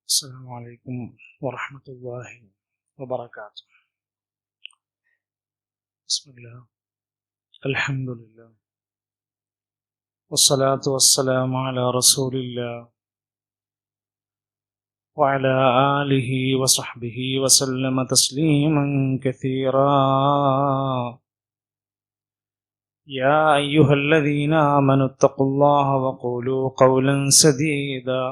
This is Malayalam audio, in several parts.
السلام عليكم ورحمة الله وبركاته. بسم الله، الحمد لله، والصلاة والسلام على رسول الله وعلى آله وصحبه وسلم تسليما كثيرا. يا أيها الذين آمنوا اتقوا الله وقولوا قولا سديدا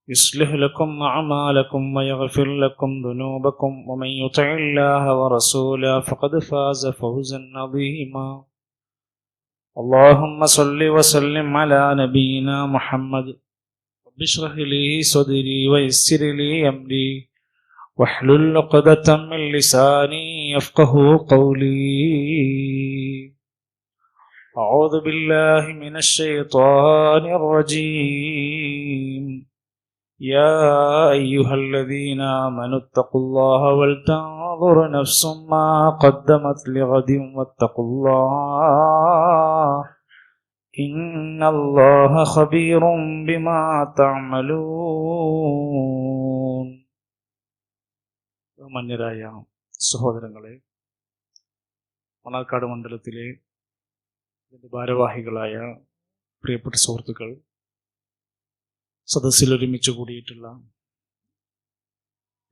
يصلح لكم أعمالكم ويغفر لكم ذنوبكم ومن يطع الله ورسوله فقد فاز فوزا عظيما. اللهم صل وسلم على نبينا محمد. رب اشرح لي صدري ويسر لي أمري واحلل عقدة من لساني يفقهوا قولي. أعوذ بالله من الشيطان الرجيم. يا أيها الذين آمنوا اتقوا الله ولتنظر نفس ما قدمت لغد واتقوا الله إن الله خبير بما تعملون. മാന്യരായ സഹോദരങ്ങളെ, മണാർക്കാട് മണ്ഡലത്തിലെ ഭാരവാഹികളായ പ്രിയപ്പെട്ട സുഹൃത്തുക്കൾ, സദസ്സിൽ ഒരുമിച്ച് കൂടിയിട്ടുള്ള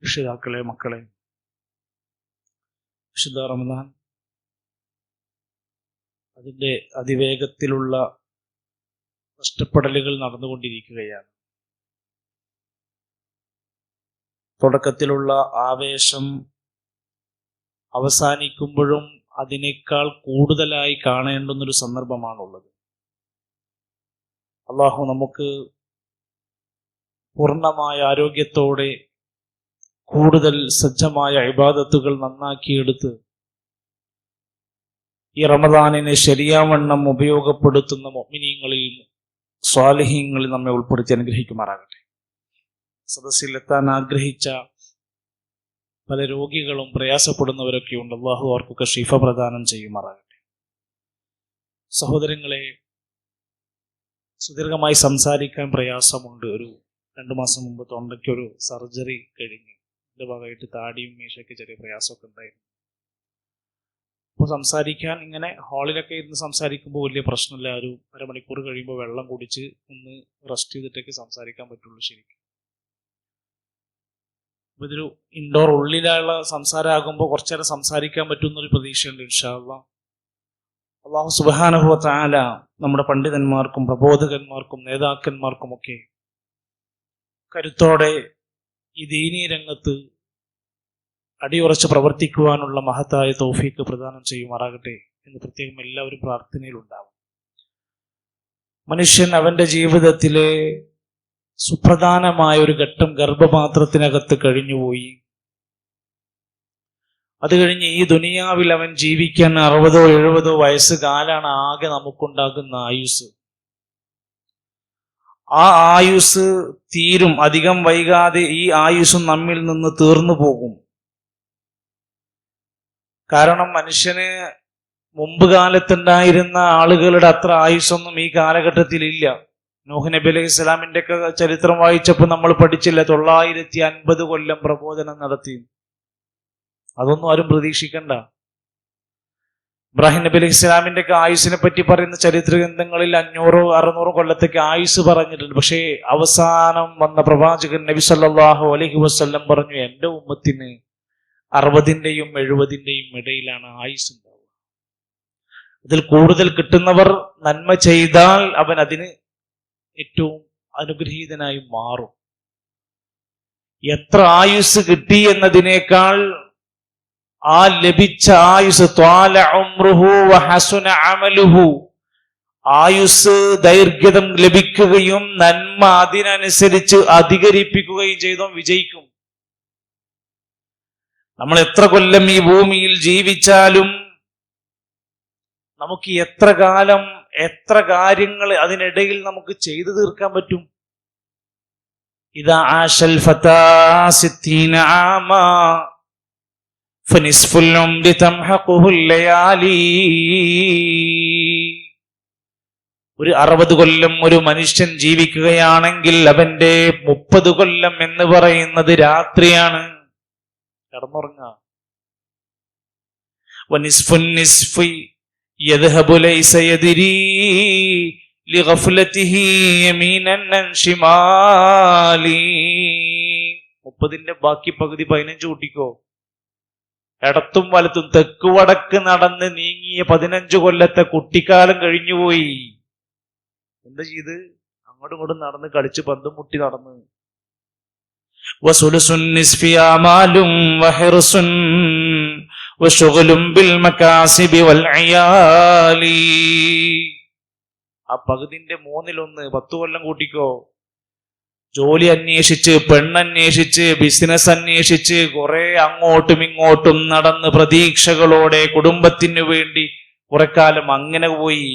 രക്ഷിതാക്കളെ, മക്കളെ, വിശുദ്ധ റമദാൻ അതിൻ്റെ അതിവേഗത്തിലുള്ള കഷ്ടപ്പെടലുകൾ നടന്നുകൊണ്ടിരിക്കുകയാണ്. തുടക്കത്തിലുള്ള ആവേശം അവസാനിക്കുമ്പോഴും അതിനേക്കാൾ കൂടുതലായി കാണേണ്ടുന്നൊരു സന്ദർഭമാണുള്ളത്. അള്ളാഹു നമുക്ക് പൂർണ്ണമായ ആരോഗ്യത്തോടെ കൂടുതൽ സജ്ജമായ ഇബാദത്തുകൾ നന്നാക്കിയെടുത്ത് ഈ റമദാനിനെ ശരിയാവണ്ണം ഉപയോഗപ്പെടുത്തുന്ന മുഅ്മിനീങ്ങളിൽ, സ്വാലിഹീങ്ങളിൽ നമ്മെ ഉൾപ്പെടുത്തി അനുഗ്രഹിക്കുമാറാകട്ടെ. സദസ്സിലെത്താൻ ആഗ്രഹിച്ച പല രോഗികളും പ്രയാസപ്പെടുന്നവരൊക്കെ ഉണ്ട്. അല്ലാഹു അവർക്കൊക്കെ ശിഫ പ്രദാനം ചെയ്യുമാറാകട്ടെ. സഹോദരങ്ങളെ, സുദീർഘമായി സംസാരിക്കാൻ പ്രയാസമുണ്ട്. ഒരു 2 മാസം മുമ്പ് തൊണ്ടയ്ക്ക് ഒരു സർജറി കഴിഞ്ഞ് ഇതിന്റെ ഭാഗമായിട്ട് താടിയും മീശയ്ക്ക് ചെറിയ പ്രയാസമൊക്കെ ഉണ്ടായിരുന്നു. അപ്പോൾ സംസാരിക്കാൻ ഇങ്ങനെ ഹാളിലൊക്കെ ഇരുന്ന് സംസാരിക്കുമ്പോൾ വലിയ പ്രശ്നമില്ല. ഒരു അരമണിക്കൂർ കഴിയുമ്പോൾ വെള്ളം കുടിച്ച് ഒന്ന് റെസ്റ്റ് ചെയ്തിട്ടൊക്കെ സംസാരിക്കാൻ പറ്റുള്ളൂ ശരിക്കും. അപ്പോൾ ഇതൊരു ഇൻഡോർ ഉള്ളിലുള്ള സംസാരമാകുമ്പോൾ കുറച്ചേരം സംസാരിക്കാൻ പറ്റുന്നൊരു പ്രതീക്ഷയുണ്ട്. ഇൻഷാ അല്ലാഹ്. അല്ലാഹു സുബ്ഹാനഹു വ തആല നമ്മുടെ പണ്ഡിതന്മാർക്കും പ്രബോധകന്മാർക്കും നേതാക്കന്മാർക്കും ഒക്കെ കരുത്തോടെ ഈ ദീനീ രംഗത്ത് അടിയുറച്ച് പ്രവർത്തിക്കുവാനുള്ള മഹത്തായ തൗഫീഖ് പ്രദാനം ചെയ്യുമാറാകട്ടെ എന്ന് പ്രത്യേകം എല്ലാവരും പ്രാർത്ഥനയിലുണ്ടാവും. മനുഷ്യൻ അവന്റെ ജീവിതത്തിലെ സുപ്രധാനമായ ഒരു ഘട്ടം ഗർഭപാത്രത്തിനകത്ത് കഴിഞ്ഞുപോയി. അത് കഴിഞ്ഞ് ഈ ദുനിയാവിൽ അവൻ ജീവിക്കാൻ 60-70 വയസ്സ് കാലാണ് ആകെ നമുക്കുണ്ടാകുന്ന ആയുസ്. ആ ആയുസ് തീരും. അധികം വൈകാതെ ഈ ആയുസ്സും നമ്മിൽ നിന്ന് തീർന്നു പോകും. കാരണം മനുഷ്യന് മുമ്പ് കാലത്തുണ്ടായിരുന്ന ആളുകളുടെ അത്ര ആയുസ്സൊന്നും ഈ കാലഘട്ടത്തിൽ ഇല്ല. നൂഹ് നബി അലൈഹി സ്വലാമിന്റെ ഒക്കെ ചരിത്രം വായിച്ചപ്പോൾ നമ്മൾ പഠിച്ചില്ല, 950 കൊല്ലം പ്രബോധനം നടത്തി. അതൊന്നും ആരും പ്രതീക്ഷിക്കണ്ട. ഇബ്രാഹിം നബി അലൈഹി സ്വലാമിന്റെ ഒക്കെ ആയുസിനെ പറ്റി പറയുന്ന ചരിത്ര ഗ്രന്ഥങ്ങളിൽ 500-600 കൊല്ലത്തേക്ക് ആയുസ് പറഞ്ഞിട്ടുണ്ട്. പക്ഷേ അവസാനം വന്ന പ്രവാചകൻ നബി സല്ലല്ലാഹു അലൈഹി വസല്ലം പറഞ്ഞു, എന്റെ ഉമ്മത്തിന് 60-ന്റെയും 70-ന്റെയും ഇടയിലാണ് ആയുസ് ഉണ്ടാവുക. അതിൽ കൂടുതൽ കിട്ടുന്നവർ നന്മ ചെയ്താൽ അവൻ അതിന് ഏറ്റവും അനുഗ്രഹീതനായി മാറും. എത്ര ആയുസ് കിട്ടി എന്നതിനേക്കാൾ ആ ലഭിച്ച ആയുസ്, ത്വാല ഉംറുഹു വഹസുന അമലുഹു, ആയുസ് ദൈർഘ്യം ലഭിക്കുകയും നന്മ അതിനനുസരിച്ച് അധികരിപ്പിക്കുകയും ചെയ്തും വിജയിക്കും. നമ്മൾ എത്ര കൊല്ലം ഈ ഭൂമിയിൽ ജീവിച്ചാലും നമുക്ക് എത്ര കാലം എത്ര കാര്യങ്ങൾ അതിനിടയിൽ നമുക്ക് ചെയ്തു തീർക്കാൻ പറ്റും? ഇദാ ആശൽ ഫതാ 60 ആമാ ഫനിസ്ഫുൽ ഉംരി തംഹഖുഹുൽ ലയാലി. ഒരു 60 കൊല്ലം ഒരു മനുഷ്യൻ ജീവിക്കുകയാണെങ്കിൽ അവന്റെ 30 കൊല്ലം എന്ന് പറയുന്നത് രാത്രിയാണ്. കിടന്നുറങ്ങുക. വനിസ്ഫുൻ നിസ്ഫി യദ്ഹബു ലൈസ യദ്രി ലിഗഫ്ലതിഹി യമീനൻ ശിമാലി. 30ന്റെ ബാക്കി പകുതി 15 കൂട്ടിക്കോ. ഇടത്തും വലത്തും തെക്ക് വടക്ക് നടന്ന് നീങ്ങിയ 15 കൊല്ലത്തെ കുട്ടിക്കാലം കഴിഞ്ഞുപോയി. എന്താ ചെയ്ത്? അങ്ങോട്ടും ഇങ്ങോട്ടും നടന്ന് കളിച്ച് പന്തും മുട്ടി നടന്ന്. വസുലുസുൻ നിസ്ഫി ആമാലും വഹിർസുൻ വശുഗ്ലുൻ ബിൽ മകാസിബി വൽ അയാലി. ആ പകുതിന്റെ 1/3 10 കൊല്ലം കൂട്ടിക്കോ. ജോലി അന്വേഷിച്ച്, പെണ്ണന്വേഷിച്ച്, ബിസിനസ് അന്വേഷിച്ച്, കുറെ അങ്ങോട്ടും ഇങ്ങോട്ടും നടന്ന് പ്രതീക്ഷകളോടെ കുടുംബത്തിനു വേണ്ടി കുറെ കാലം അങ്ങനെ പോയി.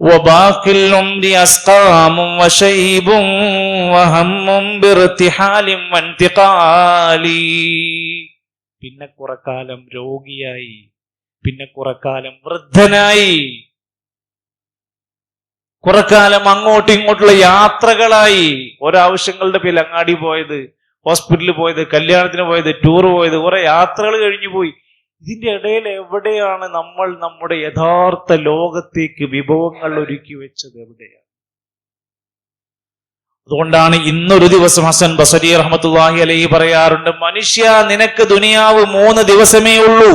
വബാഖിൽ ഉംരി അസ്ഖാമും വശൈബും വഹമ്മും ബിർതിഹാലിൻ വൻതിഖാലി. പിന്നെ കുറെ കാലം രോഗിയായി, പിന്നെ കുറെ കാലം വൃദ്ധനായി, കുറെ കാലം അങ്ങോട്ടും ഇങ്ങോട്ടുള്ള യാത്രകളായി. ഒരാവശ്യങ്ങളുടെ പേരിൽ അങ്ങാടി പോയത്, ഹോസ്പിറ്റലിൽ പോയത്, കല്യാണത്തിന് പോയത്, ടൂർ പോയത്, കുറെ യാത്രകൾ കഴിഞ്ഞു പോയി. ഇതിന്റെ ഇടയിൽ എവിടെയാണ് നമ്മൾ നമ്മുടെ യഥാർത്ഥ ലോകത്തേക്ക് വിഭവങ്ങൾ ഒരുക്കി വെച്ചത്? എവിടെയാണ്? അതുകൊണ്ടാണ് ഇന്നൊരു ദിവസം ഹസൻ ബസരി റഹ്മത്തുള്ളാഹി അലൈഹി പറയാറുണ്ട്, മനുഷ്യ നിനക്ക് ദുനിയാവ് 3 ദിവസമേ ഉള്ളൂ.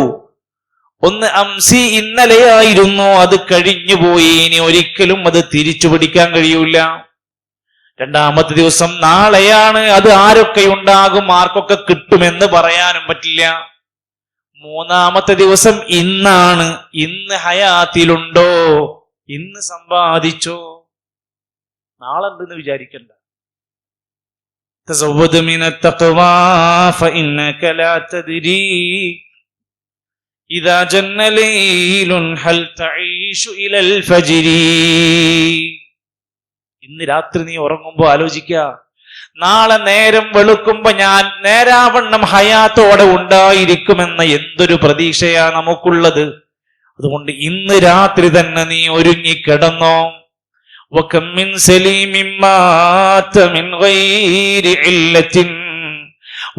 ഒന്ന് അംസി, ഇന്നലെയായിരുന്നു, അത് കഴിഞ്ഞുപോയി, ഇനി ഒരിക്കലും അത് തിരിച്ചു പിടിക്കാൻ കഴിയൂല. രണ്ടാമത്തെ ദിവസം നാളെയാണ്, അത് ആരൊക്കെ ഉണ്ടാകും, ആർക്കൊക്കെ കിട്ടുമെന്ന് പറയാനും പറ്റില്ല. മൂന്നാമത്തെ ദിവസം ഇന്നാണ്, ഇന്ന് ഹയാത്തിലുണ്ടോ, ഇന്ന് സമ്പാദിച്ചോ, നാളെ എന്തെന്ന് വിചാരിക്കണ്ട. തസവ്വദ് മിനത് തഖ്വാ ഫഇന്നക ലാ തദ്രീ ഇദാ ജന്ന ലൈലുൻ ഹൽ തഈഷു ഇലൽ ഫജ്രി. ഇന്ന് രാത്രി നീ ഉറങ്ങുമ്പോ ആലോചിക്കുക, നാളെ നേരം വെളുക്കുമ്പോ ഞാൻ നേരാവണ്ണം ഹയാത്തോടെ ഉണ്ടായിരിക്കുമെന്ന എന്തൊരു പ്രതീക്ഷയാ നമുക്കുള്ളത്. അതുകൊണ്ട് ഇന്ന് രാത്രി തന്നെ നീ ഒരുങ്ങിക്കിടന്നോ. വകം മിൻ സലീമിൻ മാത മിൻ ഗൈരി ഇല്ലത്തിൻ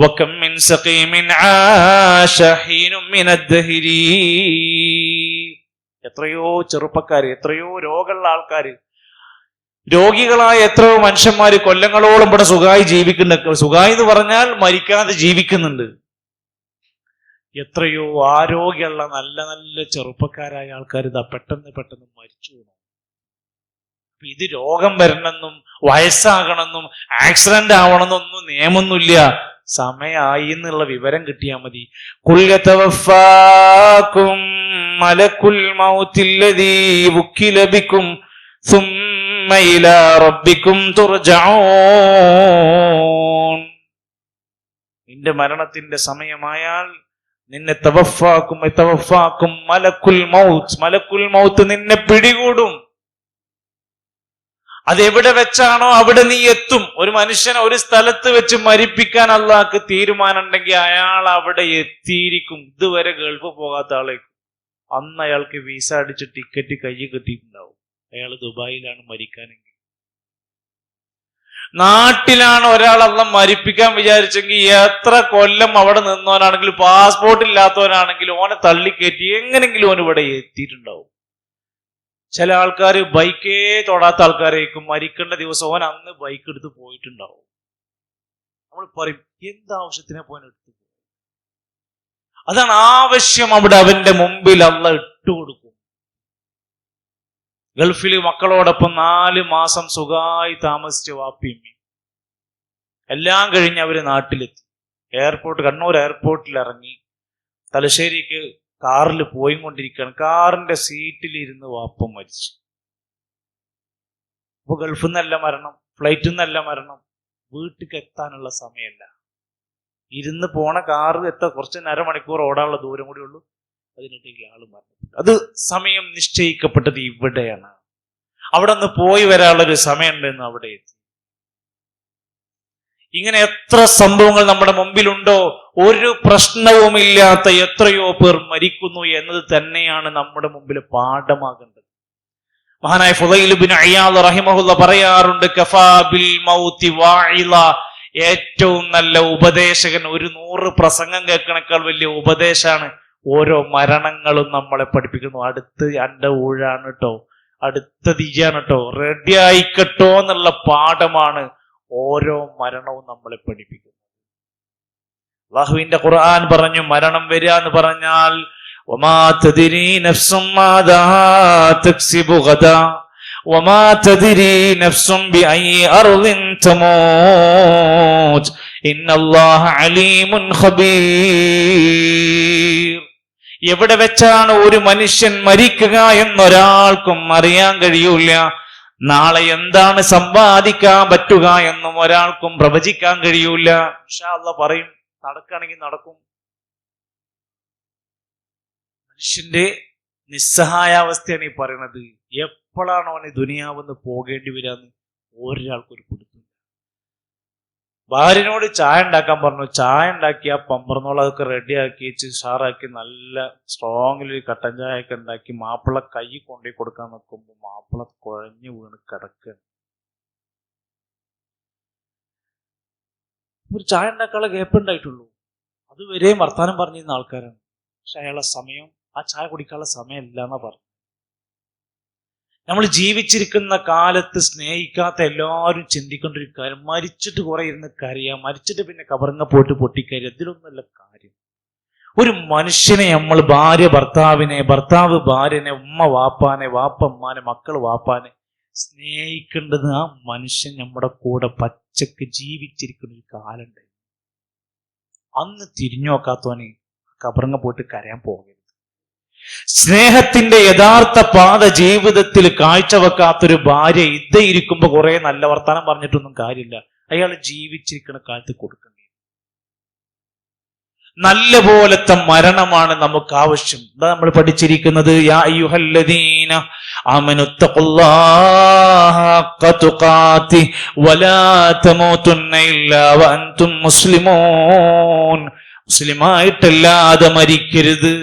വകം മിൻ സഖീമിൻ ആശ ഹീനും മിനദ് ദഹരി. എത്രയോ ചെറുപ്പക്കാര്, എത്രയോ രോഗമുള്ള ആൾക്കാര്, രോഗികളായ എത്രയോ മനുഷ്യന്മാര് കൊല്ലങ്ങളോളം ഇവിടെ സുഖമായി ജീവിക്കുന്നുണ്ട്. സുഖമായി എന്ന് പറഞ്ഞാൽ മരിക്കാതെ ജീവിക്കുന്നുണ്ട്. എത്രയോ ആരോഗ്യമുള്ള നല്ല നല്ല ചെറുപ്പക്കാരായ ആൾക്കാർ ഇതാ പെട്ടെന്ന് മരിച്ചു പോകുന്നു. ഇത് രോഗം വരണമെന്നും വയസ്സാകണമെന്നും ആക്സിഡന്റ് ആവണമെന്നൊന്നും നിയമമൊന്നുമില്ല. സമയമായി എന്നുള്ള വിവരം കിട്ടിയാൽ മതി. ഖുൽ യതവഫാകും മലക്കുൽ മൗത്തില്ലദീ വുക്കില ബികും സുമ്മ ഇലാ റബ്ബികും തുർജഊൻ. നിന്റെ മരണത്തിന്റെ സമയമായാൽ നിന്നെ തവഫാക്കും മലക്കുൽ മൗത്ത് നിന്നെ പിടികൂടും. അതെവിടെ വെച്ചാണോ അവിടെ നീ എത്തും. ഒരു മനുഷ്യനെ ഒരു സ്ഥലത്ത് വെച്ച് മരിപ്പിക്കാൻ അള്ളാഹ്ക്ക് തീരുമാനമുണ്ടെങ്കിൽ അയാൾ അവിടെ എത്തിയിരിക്കും. ഇതുവരെ ഗൾഫ് പോകാത്ത ആളേക്കും അന്ന് അയാൾക്ക് വീസ അടിച്ച് ടിക്കറ്റ് കൈ കിട്ടിയിട്ടുണ്ടാവും. അയാൾ ദുബായിലാണ് മരിക്കാനെങ്കിൽ. നാട്ടിലാണ് ഒരാൾ അള്ളാഹ് മരിപ്പിക്കാൻ വിചാരിച്ചെങ്കിൽ എത്ര കൊല്ലം അവിടെ നിന്നവനാണെങ്കിലും പാസ്പോർട്ട് ഇല്ലാത്തവനാണെങ്കിലും ഓനെ തള്ളിക്കയറ്റി എങ്ങനെങ്കിലും ഓൻ ഇവിടെ എത്തിയിട്ടുണ്ടാവും. ചില ആൾക്കാർ ബൈക്കേ തൊടാത്ത ആൾക്കാരേക്കും മരിക്കേണ്ട ദിവസം ഓൻ അന്ന് ബൈക്ക് എടുത്ത് പോയിട്ടുണ്ടാവും. നമ്മൾ പറയും എന്താവശ്യത്തിനെ പോകാൻ എടുത്തു? അതാണ് ആവശ്യം. അവിടെ അവന്റെ മുമ്പിൽ അള്ളാഹ് ഇട്ടുകൊടുക്കും. ഗൾഫിൽ മക്കളോടൊപ്പം 4 മാസം സുഖമായി താമസിച്ച വാപ്പിയും എല്ലാം കഴിഞ്ഞ് അവര് നാട്ടിലെത്തി. കണ്ണൂർ എയർപോർട്ടിൽ ഇറങ്ങി തലശ്ശേരിക്ക് കാറിൽ പോയി കൊണ്ടിരിക്കുകയാണ്. കാറിന്റെ സീറ്റിലിരുന്ന് വാപ്പം മരിച്ചു. അപ്പൊ ഗൾഫിൽ നിന്നല്ല മരണം, ഫ്ലൈറ്റിൽ നിന്നല്ല മരണം, വീട്ടിലേക്ക് എത്താനുള്ള സമയമല്ല. ഇരുന്ന് പോണ കാറ് കുറച്ച് അരമണിക്കൂർ ഓടാനുള്ള ദൂരം കൂടി ഉള്ളൂ. അതിനിടയിൽ ആള് മരണം. അത് സമയം നിശ്ചയിക്കപ്പെട്ടത് ഇവിടെയാണ്. അവിടെ നിന്ന് പോയി വരാനുള്ളൊരു സമയമുണ്ടെന്ന് അവിടെ എത്തി. ഇങ്ങനെ എത്ര സംഭവങ്ങൾ നമ്മുടെ മുമ്പിലുണ്ടോ. ഒരു പ്രശ്നവുമില്ലാത്ത എത്രയോ പേർ മരിക്കുന്നു എന്നത് തന്നെയാണ് നമ്മുടെ മുമ്പിൽ പാഠമാകേണ്ടത്. മഹാനായ ഫുളൈൽ ഇബ്നു ഇയാദ് റഹിമഹുള്ള പറയാറുണ്ട്, കഫാ ബിൽ മൗതി വാഇള, ഏറ്റവും നല്ല ഉപദേശകൻ 100 പ്രസംഗം കേൾക്കണേക്കാൾ വലിയ ഉപദേശമാണ് ഓരോ മരണങ്ങളും നമ്മളെ പഠിപ്പിക്കുന്നു. അടുത്ത് എന്റെ ഊഴാണ് കേട്ടോ, അടുത്ത തീയാണ് കേട്ടോ, റെഡി ആയിക്കട്ടോ എന്നുള്ള പാഠമാണ് ഓരോ മരണവും നമ്മളെ പഠിപ്പിക്കുന്നത്. അല്ലാഹുവിന്റെ ഖുർആൻ പറഞ്ഞു, മരണം വരിക എന്ന് പറഞ്ഞാൽ വമാ തദ്രി നഫ്സും മാദാ തക്സിബു ഗദാ വമാ തദ്രി നഫ്സും ബിഅയ്യി അർളിൻ തമൂത് ഇന്നല്ലാഹ അലീമുൻ ഖബീർ. എവിടെ വെച്ചാണ് ഒരു മനുഷ്യൻ മരിക്കുക എന്നൊരാൾക്കും അറിയാൻ കഴിയൂല. നാളെ എന്താണ് സമ്പാദിക്കാൻ പറ്റുക എന്നും ഒരാൾക്കും പ്രവചിക്കാൻ കഴിയൂല. ഇൻഷാ അല്ലാഹ് പറയും, നടക്കുകയാണെങ്കിൽ നടക്കും. മനുഷ്യന്റെ നിസ്സഹായാവസ്ഥയാണ് ഈ പറയുന്നത്. എപ്പോഴാണ് അവന് ദുനിയാവെന്ന് പോകേണ്ടി വരാന്ന് ഒരാൾക്കൊരു പിടുത്തം. ഭാര്യനോട് ചായ ഉണ്ടാക്കാൻ പറഞ്ഞു, ചായ ഉണ്ടാക്കി ആ പമ്പർന്നോളം അതൊക്കെ റെഡിയാക്കി വെച്ച് ഷാറാക്കി നല്ല സ്ട്രോങ്ങിലൊരു കട്ടൻ ചായ ഒക്കെ ഉണ്ടാക്കി മാപ്പിള കൈ കൊണ്ടുപോയി കൊടുക്കാൻ നോക്കുമ്പോൾ മാപ്പിള കുഴഞ്ഞു വീണ് കിടക്കുകയാണ്. ഒരു ചായ ഉണ്ടാക്കാനുള്ള ഗ്യാപ്പ് ഉണ്ടായിട്ടുള്ളൂ. അതുവരെയും വർത്താനം പറഞ്ഞിരുന്ന ആൾക്കാരാണ്. പക്ഷെ അയാളുടെ സമയം, ആ ചായ കുടിക്കാനുള്ള സമയമില്ല എന്നാ പറഞ്ഞു. നമ്മൾ ജീവിച്ചിരിക്കുന്ന കാലത്ത് സ്നേഹിക്കാത്ത എല്ലാവരും ചിന്തിക്കേണ്ട ഒരു കാര്യം, മരിച്ചിട്ട് കുറെ ഇരുന്ന് കരയാം, മരിച്ചിട്ട് പിന്നെ കബറിങ്ങ പോയിട്ട് പൊട്ടിക്കരയാം. ഇതിലൊന്നുമല്ല കാര്യം. ഒരു മനുഷ്യനെ നമ്മൾ ഭർത്താവിനെ, ഭർത്താവ് ഭാര്യനെ, ഉമ്മ വാപ്പാനെ, വാപ്പമ്മാനെ, മക്കൾ വാപ്പാനെ സ്നേഹിക്കേണ്ടത് ആ മനുഷ്യൻ നമ്മുടെ കൂടെ പച്ചക്ക് ജീവിച്ചിരിക്കുന്ന ഒരു കാലുണ്ട്. അന്ന് തിരിഞ്ഞു നോക്കാത്തവന് കബറിങ്ങ പോയിട്ട് കരയാൻ പോകരുത്. സ്നേഹത്തിന്റെ യഥാർത്ഥ പാത ജീവിതത്തിൽ കാഴ്ചവെക്കാത്തൊരു ഭാര്യ ഇരിക്കുമ്പോ കുറെ നല്ല വർത്താനം പറഞ്ഞിട്ടൊന്നും കാര്യമില്ല. അയാൾ ജീവിച്ചിരിക്കുന്ന കാലത്ത് കൊടുക്കേണ്ടി നല്ല പോലത്തെ മരണമാണ് നമുക്ക് ആവശ്യം. എന്താ നമ്മൾ പഠിച്ചിരിക്കുന്നത്? യാ അയ്യുഹല്ലദീന ആമനുത്തഖുല്ലാഹ ഹഖ്ക തുഖാതി വലാ തമൂതുന്ന ഇല്ലാ വഅൻതും മുസ്ലിമൂൻ. മുസ്ലിമായിട്ടല്ലാതെ മരിക്കരുത്.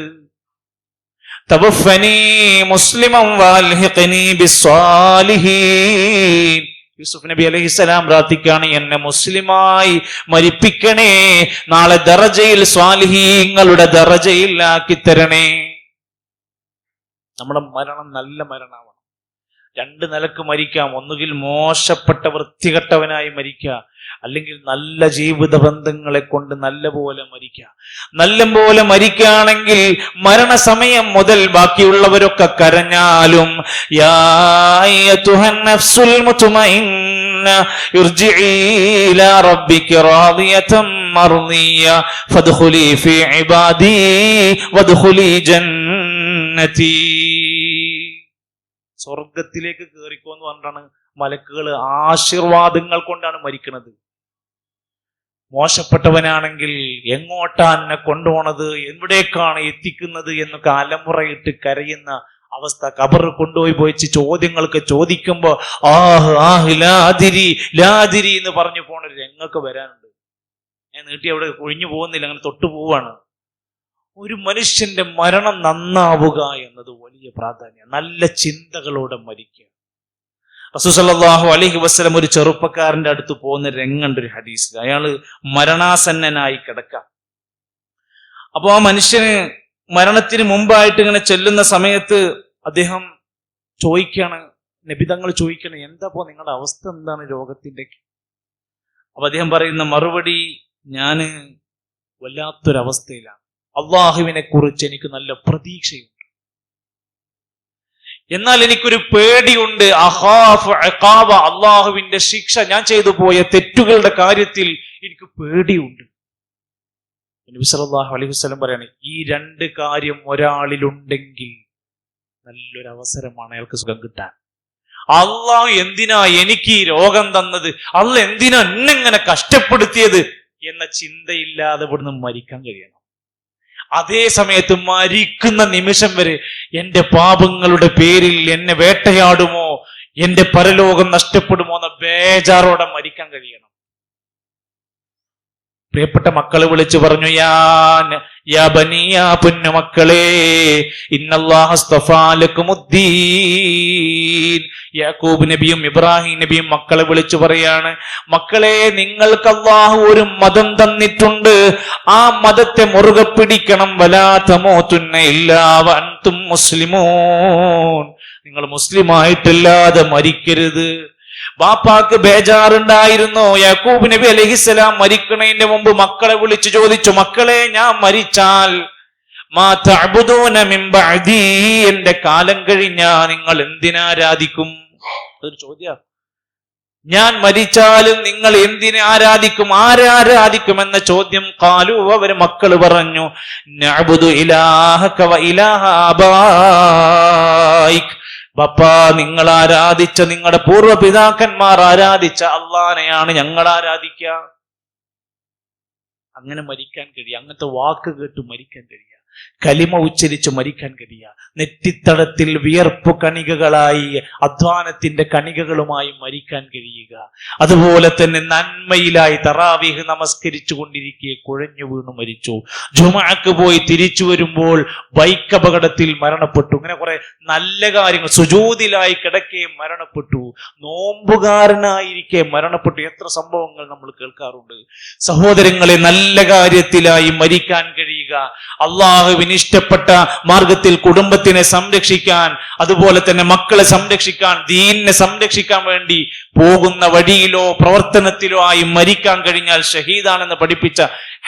തവഫനി മുസ്ലിമൻ വൽഹിഖനി ബിസ്സാലിഹീൻ. യൂസുഫ് നബി അലൈഹിസ്സലാം പ്രാർത്ഥിക്കുകയാണ്, എന്നെ മുസ്ലിമായി മരിപ്പിക്കണേ, നാളെ ദറജയിൽ സ്വാലിഹീങ്ങളുടെ ദറജയിൽ ആക്കി തരണേ. നമ്മുടെ മരണം നല്ല മരണമാണ്. 2 നിലക്ക് മരിക്കാം. ഒന്നുകിൽ മോശപ്പെട്ട വൃത്തികെട്ടവനായി മരിക്കുക, അല്ലെങ്കിൽ നല്ല ജീവിത ബന്ധങ്ങളെ കൊണ്ട് നല്ല പോലെ മരിക്കുക. നല്ല പോലെ മരിക്കുകയാണെങ്കിൽ മരണസമയം മുതൽ ബാക്കിയുള്ളവരൊക്കെ കരഞ്ഞാലും യാ അയ്യതുഹൻ നഫ്സുൽ മുത്മഇന്ന ഇർജിഇ ഇലാ റബ്ബിക റാദിയതൻ മർദിയ ഫദ്ഖുലി ഫീ ഇബാദി വദ്ഖുലി ജന്നതി. സ്വർഗത്തിലേക്ക് കയറിക്കോ എന്ന് പറഞ്ഞിട്ടാണ് മലക്കുകൾ ആശീർവാദങ്ങൾ കൊണ്ടാണ് മരിക്കുന്നത്. മോശപ്പെട്ടവനാണെങ്കിൽ എങ്ങോട്ടാ എന്നെ കൊണ്ടുപോണത്, എവിടേക്കാണ് എത്തിക്കുന്നത് എന്നൊക്കെ അലമുറയിട്ട് കരയുന്ന അവസ്ഥ. ഖബർ കൊണ്ടുപോയി ചോദ്യങ്ങൾക്ക് ചോദിക്കുമ്പോ ലാതിരി എന്ന് പറഞ്ഞു പോണ ഒരു രംഗൊക്കെ വരാനുണ്ട്. ഞാൻ നീട്ടി അവിടെ ഒഴിഞ്ഞു പോകുന്നില്ല, അങ്ങനെ തൊട്ടു പോവാണ്. ഒരു മനുഷ്യന്റെ മരണം നന്നാവുക എന്നത് വലിയ പ്രാധാന്യം. നല്ല ചിന്തകളോടെ മരിക്കുക. റസൂൽ സല്ലല്ലാഹു അലൈഹി വസല്ലം ഒരു ചെറുപ്പക്കാരന്റെ അടുത്ത് പോകുന്ന രംഗണ്ട് ഒരു ഹദീസിൽ. അയാള് മരണാസന്നനായി കിടക്കാം. അപ്പൊ ആ മനുഷ്യന് മരണത്തിന് മുമ്പായിട്ട് ഇങ്ങനെ ചെല്ലുന്ന സമയത്ത് അദ്ദേഹം ചോദിക്കാണ്, നബിതങ്ങൾ ചോദിക്കണം, എന്താപ്പോ നിങ്ങളുടെ അവസ്ഥ എന്താണ് രോഗത്തിന്റെ? അപ്പൊ അദ്ദേഹം പറയുന്ന മറുപടി, ഞാന് വല്ലാത്തൊരവസ്ഥയിലാണ്. അള്ളാഹുവിനെ കുറിച്ച് എനിക്ക് നല്ല പ്രതീക്ഷയുണ്ട്, എന്നാൽ എനിക്കൊരു പേടിയുണ്ട്. അള്ളാഹുവിന്റെ ശിക്ഷ, ഞാൻ ചെയ്തു പോയ തെറ്റുകളുടെ കാര്യത്തിൽ എനിക്ക് പേടിയുണ്ട്. നബി സല്ലല്ലാഹു അലൈഹി വസല്ലം പറയാണ്, ഈ 2 കാര്യം ഒരാളിലുണ്ടെങ്കിൽ നല്ലൊരു അവസരമാണ് അയാൾക്ക് സുഖം കിട്ടാൻ. അള്ളാഹു എന്തിനാ എനിക്ക് ഈ രോഗം തന്നത്, അള്ളാഹ് എന്തിനാ എന്നെങ്ങനെ കഷ്ടപ്പെടുത്തിയത് എന്ന ചിന്തയില്ലാതെ ഇവിടുന്ന് മരിക്കാൻ കഴിയണം. അതേ സമയത്ത് മരിക്കുന്ന നിമിഷം വരെ എന്റെ പാപങ്ങളുടെ പേരിൽ എന്നെ വേട്ടയാടുമോ, എന്റെ പരലോകം നഷ്ടപ്പെടുമോ എന്ന ബേജാറോടെ മരിക്കാൻ കഴിയണം. പ്രിയപ്പെട്ട മക്കളെ വിളിച്ചു പറഞ്ഞു, യാ ബനിയ പൊന്നുമക്കളെ, ഇന്നല്ലാഹ അസ്തഫാ ലക്കുമുദ്ദീൻ. യാക്കൂബ് നബിയും ഇബ്രാഹിം നബിയും മക്കളെ വിളിച്ചു പറയാണ്, മക്കളെ, നിങ്ങൾക്ക് അല്ലാഹു ഒരു മതം തന്നിട്ടുണ്ട്, ആ മതത്തെ മുറുകെ പിടിക്കണം. വലാ തമൂതുന്ന ഇല്ലാ വഅൻതും മുസ്ലിമൂൻ. നിങ്ങൾ മുസ്ലിമായിട്ടല്ലാതെ മരിക്കരുത്. ബാപ്പാക്ക് ബേജാറുണ്ടായിരുന്നു. യാക്കൂബ് നബി അലൈഹിസ്സലാം മരിക്കണതിന്റെ മുമ്പ് മക്കളെ വിളിച്ചു ചോദിച്ചു, മക്കളെ, ഞാൻ മരിച്ചാൽ മാ തഅബുദൂന മിൻ ബഅദി, എന്റെ കാലം കഴിഞ്ഞാ നിങ്ങൾ എന്തിനാരാധിക്കും? അതൊരു ചോദ്യം. ഞാൻ മരിച്ചാലും നിങ്ങൾ എന്തിനെ ആരാധിക്കും, ആരാധിക്കും എന്ന ചോദ്യം. ഖാലു, അവര് മക്കള് പറഞ്ഞു, നഅബുദു ഇലാഹക വ ഇലാഹ ആബായിക്. ബപ്പാ, നിങ്ങൾ ആരാധിച്ച, നിങ്ങളുടെ പൂർവ്വപിതാക്കന്മാർ ആരാധിച്ച അള്ളാനെയാണ് ഞങ്ങൾ ആരാധിക്കുക. അങ്ങനെ മരിക്കാൻ കഴിയുക, അങ്ങനത്തെ വാക്ക് കേട്ട് മരിക്കാൻ കഴിയുക, കലിമ ഉച്ചരിച്ച് മരിക്കാൻ കഴിയുക, നെറ്റിത്തടത്തിൽ വിയർപ്പു കണികകളായി, അധ്വാനത്തിന്റെ കണികകളുമായി മരിക്കാൻ കഴിയുക. അതുപോലെ തന്നെ നന്മയിലായി തറാവീഹ് നമസ്കരിച്ചു കൊണ്ടിരിക്കെ കുഴഞ്ഞു വീണു മരിച്ചു. ജുമുഅക്ക് പോയി തിരിച്ചു വരുമ്പോൾ ബൈക്ക് അപകടത്തിൽ മരണപ്പെട്ടു. ഇങ്ങനെ കുറെ നല്ല കാര്യങ്ങൾ, സുജൂദിലായി കിടക്കെ മരണപ്പെട്ടു, നോമ്പുകാരനായിരിക്കെ മരണപ്പെട്ടു. എത്ര സംഭവങ്ങൾ നമ്മൾ കേൾക്കാറുണ്ട്. സഹോദരങ്ങളെ, നല്ല കാര്യത്തിലായി മരിക്കാൻ കഴിയുക, അള്ളാഹുവിന് ഇഷ്ടപ്പെട്ട മാർഗത്തിൽ കുടുംബത്തിനെ സംരക്ഷിക്കാൻ, അതുപോലെ തന്നെ മക്കളെ സംരക്ഷിക്കാൻ, ദീനിനെ സംരക്ഷിക്കാൻ വേണ്ടി പോകുന്ന വഴിയിലോ പ്രവർത്തനത്തിലോ ആയി മരിക്കാൻ കഴിഞ്ഞാൽ ഷഹീദാണെന്ന് പഠിപ്പിച്ച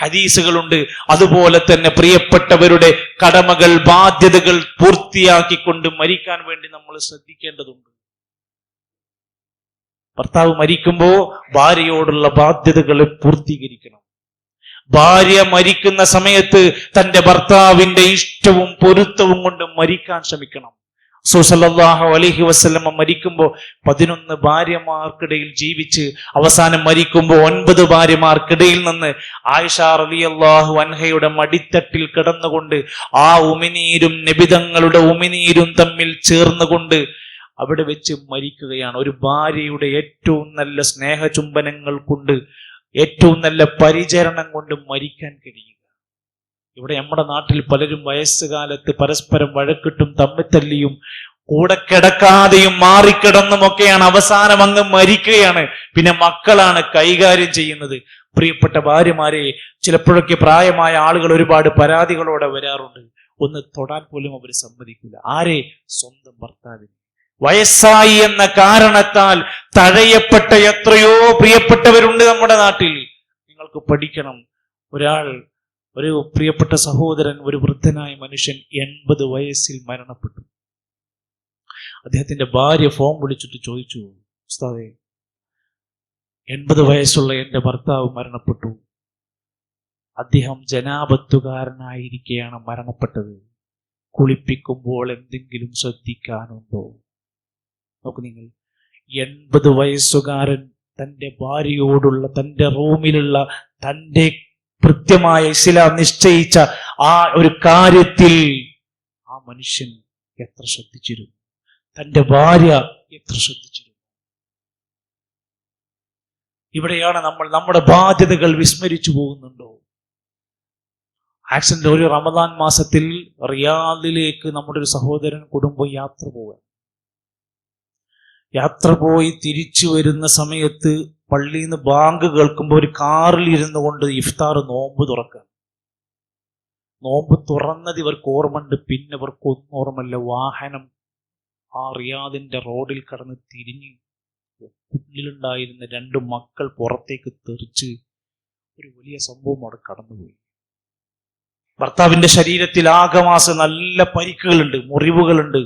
ഹദീസുകളുണ്ട്. അതുപോലെ തന്നെ പ്രിയപ്പെട്ടവരുടെ കടമകൾ, ബാധ്യതകൾ പൂർത്തിയാക്കിക്കൊണ്ട് മരിക്കാൻ വേണ്ടി നമ്മൾ ശ്രദ്ധിക്കേണ്ടതുണ്ട്. ഭർത്താവ് മരിക്കുമ്പോ ഭാര്യയോടുള്ള ബാധ്യതകളെ പൂർത്തീകരിക്കണം. ഭാര്യ മരിക്കുന്ന സമയത്ത് തന്റെ ഭർത്താവിന്റെ ഇഷ്ടവും പൊരുത്തവും കൊണ്ട് മരിക്കാൻ ശ്രമിക്കണം. റസൂൽ സല്ലല്ലാഹു അലൈഹി വസല്ലം മരിക്കുമ്പോൾ 11 ഭാര്യമാർക്കിടയിൽ ജീവിച്ച് അവസാനം മരിക്കുമ്പോൾ 9 ഭാര്യമാർക്കിടയിൽ നിന്ന് ആയിഷ റളിയല്ലാഹു അൻഹയുടെ മടിത്തട്ടിൽ കിടന്നുകൊണ്ട് ആ ഉമിനീരും നബിതങ്ങളുടെ ഉമിനീരും തമ്മിൽ ചേർന്നുകൊണ്ട് അവിടെ വെച്ച് മരിക്കുകയാണ്. ഒരു ഭാര്യയുടെ ഏറ്റവും നല്ല സ്നേഹചുംബനങ്ങൾ കൊണ്ട്, ഏറ്റവും നല്ല പരിചരണം കൊണ്ട് മരിക്കാൻ കഴിയുക. ഇവിടെ നമ്മുടെ നാട്ടിൽ പലരും വയസ്സുകാലത്ത് പരസ്പരം വഴക്കിട്ടും തമ്മിത്തല്ലിയും കൂടെ കിടക്കാതെയും മാറിക്കിടന്നുമൊക്കെയാണ് അവസാനം അങ്ങ് മരിക്കുകയാണ്. പിന്നെ മക്കളാണ് കൈകാര്യം ചെയ്യുന്നത്. പ്രിയപ്പെട്ട ഭാര്യമാരെ, ചിലപ്പോഴൊക്കെ പ്രായമായ ആളുകൾ ഒരുപാട് പരാതികളോടെ വരാറുണ്ട്. ഒന്ന് തൊടാൻ പോലും അവർ സമ്മതിക്കില്ല. ആരെ? സ്വന്തം ഭർത്താവിന്. വയസ്സായി എന്ന കാരണത്താൽ തഴയപ്പെട്ട എത്രയോ പ്രിയപ്പെട്ടവരുണ്ട് നമ്മുടെ നാട്ടിൽ. നിങ്ങൾക്ക് പഠിക്കണം. ഒരു പ്രിയപ്പെട്ട സഹോദരൻ, ഒരു വൃദ്ധനായ മനുഷ്യൻ 80 വയസ്സിൽ മരണപ്പെട്ടു. അദ്ദേഹത്തിന്റെ ഭാര്യ ഫോൺ വിളിച്ചിട്ട് ചോദിച്ചു, ഉസ്താദേ, 80 വയസ്സുള്ള എന്റെ ഭർത്താവ് മരണപ്പെട്ടു. അദ്ദേഹം ജനാപത്തുകാരനായിരിക്കെയാണ് മരണപ്പെട്ടത്. കുളിപ്പിക്കുമ്പോൾ എന്തെങ്കിലും ശ്രദ്ധിക്കാനുണ്ടോ? നോക്കൂ നിങ്ങൾ, 80 വയസ്സുകാരൻ തന്റെ ഭാര്യയോടുള്ള, തന്റെ റൂമിലുള്ള, തന്റെ കൃത്യമായ ഇസ്ലാം നിശ്ചയിച്ച ആ ഒരു കാര്യത്തിൽ ആ മനുഷ്യൻ എത്ര ശ്രദ്ധിച്ചിരുന്നു, തന്റെ ഭാര്യ എത്ര ശ്രദ്ധിച്ചിരുന്നു. ഇവിടെയാണ് നമ്മൾ നമ്മുടെ ബാധ്യതകൾ വിസ്മരിച്ചു പോകുന്നുണ്ടോ? ആക്സിഡന്റ്, ഒരു റമദാൻ മാസത്തിൽ റിയാദിലേക്ക് നമ്മുടെ ഒരു സഹോദരൻ കുടുംബം യാത്ര പോയി തിരിച്ചു വരുന്ന സമയത്ത് പള്ളിയിൽ നിന്ന് ബാങ്ക് കേൾക്കുമ്പോൾ ഒരു കാറിൽ ഇരുന്നു കൊണ്ട് ഇഫ്താർ നോമ്പ് തുറക്കാൻ. നോമ്പ് തുറന്നത് ഇവർക്ക് ഓർമ്മയുണ്ട്, പിന്നെ ഇവർക്ക് ഒന്നും ഓർമ്മയില്ല. വാഹനം ആ റിയാദിന്റെ റോഡിൽ കടന്ന് തിരിഞ്ഞ് ഉള്ളിലുണ്ടായിരുന്ന 2 മക്കൾ പുറത്തേക്ക് തെറിച്ച് ഒരു വലിയ സംഭവം അവിടെ കടന്നുപോയി. ഭർത്താവിന്റെ ശരീരത്തിൽ ആകമാസം നല്ല പരിക്കുകളുണ്ട്, മുറിവുകളുണ്ട്.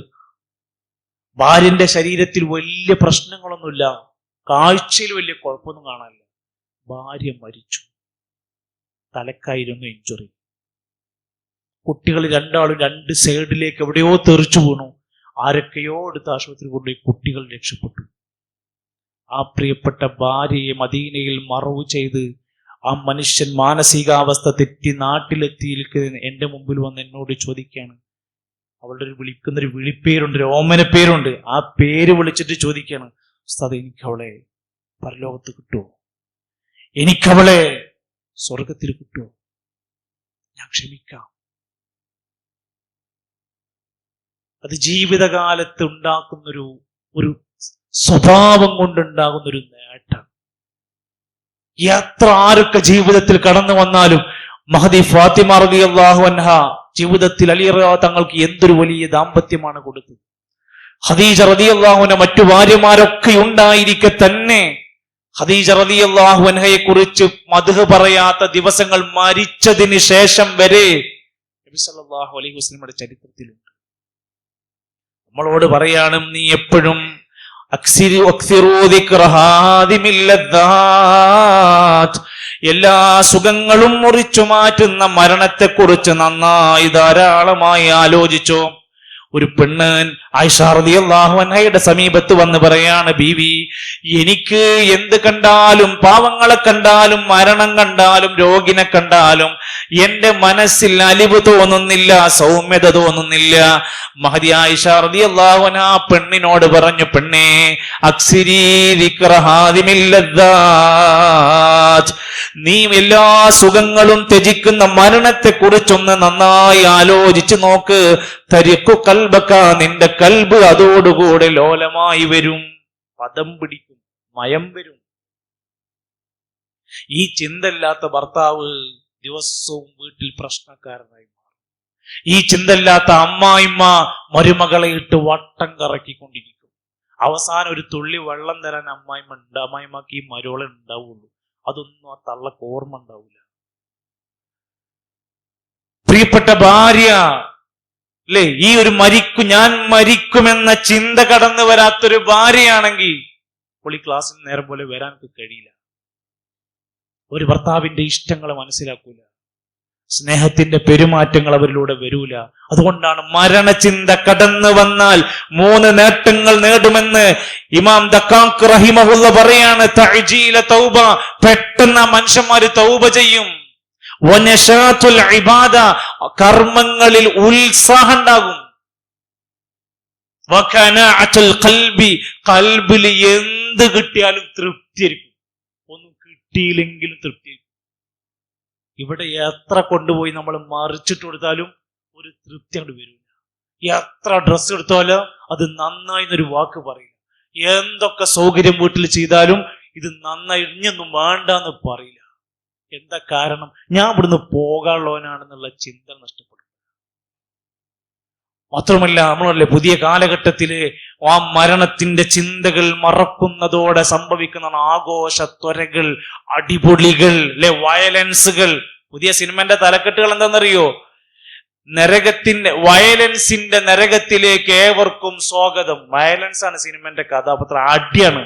ഭാര്യന്റെ ശരീരത്തിൽ വലിയ പ്രശ്നങ്ങളൊന്നുമില്ല, കാഴ്ചയിൽ വലിയ കുഴപ്പമൊന്നും കാണാനില്ല. ഭാര്യ മരിച്ചു, തലക്കായിരുന്നു ഇഞ്ചുറി. കുട്ടികൾ 2 ആളും 2 സൈഡിലേക്ക് എവിടെയോ തെറിച്ചു വീണു. ആരൊക്കെയോ എടുത്ത് ആശുപത്രി കൊണ്ടുപോയി. കുട്ടികൾ രക്ഷപ്പെട്ടു. ആ പ്രിയപ്പെട്ട ഭാര്യയെ മദീനയിൽ മറവ് ചെയ്ത് ആ മനുഷ്യൻ മാനസികാവസ്ഥ തെറ്റി നാട്ടിലെത്തിയിരിക്കുന്ന എന്റെ മുമ്പിൽ വന്ന് എന്നോട് ചോദിക്കുകയാണ്. അവളുടെ വിളിക്കുന്നൊരു വിളിപ്പേരുണ്ട്, ഒരു ഓമന പേരുണ്ട്. ആ പേര് വിളിച്ചിട്ട് ചോദിക്കുകയാണ്, ഉസ്താദ്, എനിക്കവളെ പരലോകത്ത് കിട്ടുമോ? എനിക്കവളെ സ്വർഗത്തിൽ കിട്ടുമോ? ഞാൻ ക്ഷമിക്കാം. അത് ജീവിതകാലത്ത് ഉണ്ടാക്കുന്നൊരു ഒരു സ്വഭാവം കൊണ്ടുണ്ടാകുന്നൊരു നേട്ടം. എത്ര ആരൊക്കെ ജീവിതത്തിൽ കടന്നു വന്നാലും മഹദി ഫാത്തിമ റളിയല്ലാഹു അൻഹ ജീവിതത്തിൽ അലി റളിയല്ലാഹു തങ്ങൾക്ക് എന്തൊരു വലിയ ദാമ്പത്യമാണ് കൊടുത്തത്. ഖദീജ റളിയല്ലാഹു അൻഹ മറ്റു ഭാര്യമാരൊക്കെ ഉണ്ടായിരിക്കെ തന്നെ ഖദീജ റളിയല്ലാഹു അൻഹയെ കുറിച്ച് മദ്ഹ് പറയാത്ത ദിവസങ്ങൾ മരിച്ചതിന് ശേഷം വരെ നബി സല്ലല്ലാഹു അലൈഹി വസല്ലമയുടെ ചരിത്രത്തിലുണ്ട്. നമ്മളോട് പറയാണ്, നീ എപ്പോഴും എല്ലാ സുഖങ്ങളും മുറിച്ചു മാറ്റുന്ന മരണത്തെക്കുറിച്ച് നന്നായി ധാരാളമായി ആലോചിച്ചോ. ഒരു പെണ്ണ് ആയിഷ റളിയല്ലാഹു അൻഹയുടെ സമീപത്ത് വന്ന് പറയാണ്, ബീവി, എനിക്ക് എന്ത് കണ്ടാലും, പാവങ്ങളെ കണ്ടാലും, മരണം കണ്ടാലും, രോഗിനെ കണ്ടാലും എന്റെ മനസ്സിൽ അലിവ് തോന്നുന്നില്ല, സൗമ്യത തോന്നുന്നില്ല. മഹദി ആയിഷ റളിയല്ലാഹു അൻഹ പെണ്ണിനോട് പറഞ്ഞു, പെണ്ണേ, അക്സിരി ദിക്റ ഹാദിമിൽ ലദ്ദാത്ത്, നീ എല്ലാ സുഖങ്ങളും ത്യജിക്കുന്ന മരണത്തെ കുറിച്ചൊന്ന് നന്നായി ആലോചിച്ച് നോക്ക്. തരിക്കു കൽബക, നിന്റെ കൽബ് അതോടുകൂടെ ലോലമായി വരും, പദം പിടിക്കും, മയം വരും. ഈ ചിന്തയില്ലാത്ത ഭർത്താവ് ദിവസവും വീട്ടിൽ പ്രശ്നക്കാരനായി മാറും. ഈ ചിന്തയില്ലാത്ത അമ്മായിമ്മ മരുമകളെ ഇട്ട് വട്ടം കറക്കിക്കൊണ്ടിരിക്കും. അവസാനം ഒരു തുള്ളി വെള്ളം തരാൻ അമ്മായിമ്മക്ക് ഈ മരുവളെ ഉണ്ടാവുള്ളൂ. അതൊന്നും ആ തള്ളക്ക് ഓർമ്മ ഉണ്ടാവില്ല. പ്രിയപ്പെട്ട ഭാര്യ അല്ലേ, ഈ ഒരു ഞാൻ മരിക്കുമെന്ന ചിന്ത കടന്നു വരാത്തൊരു ഭാര്യയാണെങ്കിൽ ഈ ക്ലാസ്സിൽ നേരം പോലെ വരാൻ കഴിയില്ല. ഒരു ഭർത്താവിന്റെ ഇഷ്ടങ്ങളെ മനസ്സിലാക്കൂല, സ്നേഹത്തിന്റെ പെരുമാറ്റങ്ങൾ അവരിലൂടെ വരൂല. അതുകൊണ്ടാണ് മരണചിന്ത കടന്നു വന്നാൽ 3 നേട്ടങ്ങൾ നേടുമെന്ന് ഇമാം ദക്കാഖ് റഹിമഹുല്ല പറയാണ്. തഅജീല തൗബ, പെട്ടെന്ന് മനുഷ്യന്മാര് തൗബ ചെയ്യും. വനശാതുൽ ഇബാദ, കർമ്മങ്ങളിൽ ഉത്സാഹം ഉണ്ടാകും. വഖനാഅത്തുൽ ഖൽബി, ഖൽബിൽ എന്ത് കിട്ടിയാലും തൃപ്തിയായിരിക്കും, ഒന്നും കിട്ടിയില്ലെങ്കിലും തൃപ്തിയായിരിക്കും. ഇവിടെ എത്ര കൊണ്ടുപോയി നമ്മൾ മറിച്ചിട്ട് കൊടുത്താലും ഒരു തൃപ്തി അങ്ങോട്ട് വരില്ല. എത്ര ഡ്രസ്സ് എടുത്താലും അത് നന്നായി എന്നൊരു വാക്ക് പറയില്ല. എന്തൊക്കെ സൗകര്യം വീട്ടിൽ ചെയ്താലും ഇത് നന്നായി, ഇനിയൊന്നും വേണ്ടെന്ന് പറയില്ല. എന്താ കാരണം? ഞാൻ ഇവിടുന്ന് പോകാനുള്ളവനാണെന്നുള്ള ചിന്ത നഷ്ടപ്പെടും. മാത്രമല്ല, നമ്മളല്ലേ പുതിയ കാലഘട്ടത്തില് ആ മരണത്തിന്റെ ചിന്തകൾ മറക്കുന്നതോടെ സംഭവിക്കുന്ന ആഘോഷ ത്വരകൾ, അടിപൊളികൾ, അല്ലെ, വയലൻസുകൾ. പുതിയ സിനിമന്റെ തലക്കെട്ടുകൾ എന്താണെന്നറിയോ? വയലൻസിന്റെ നരകത്തിലേക്ക് ഏവർക്കും സ്വാഗതം. വയലൻസ് ആണ് സിനിമന്റെ കഥാപാത്രം, അടിയാണ്,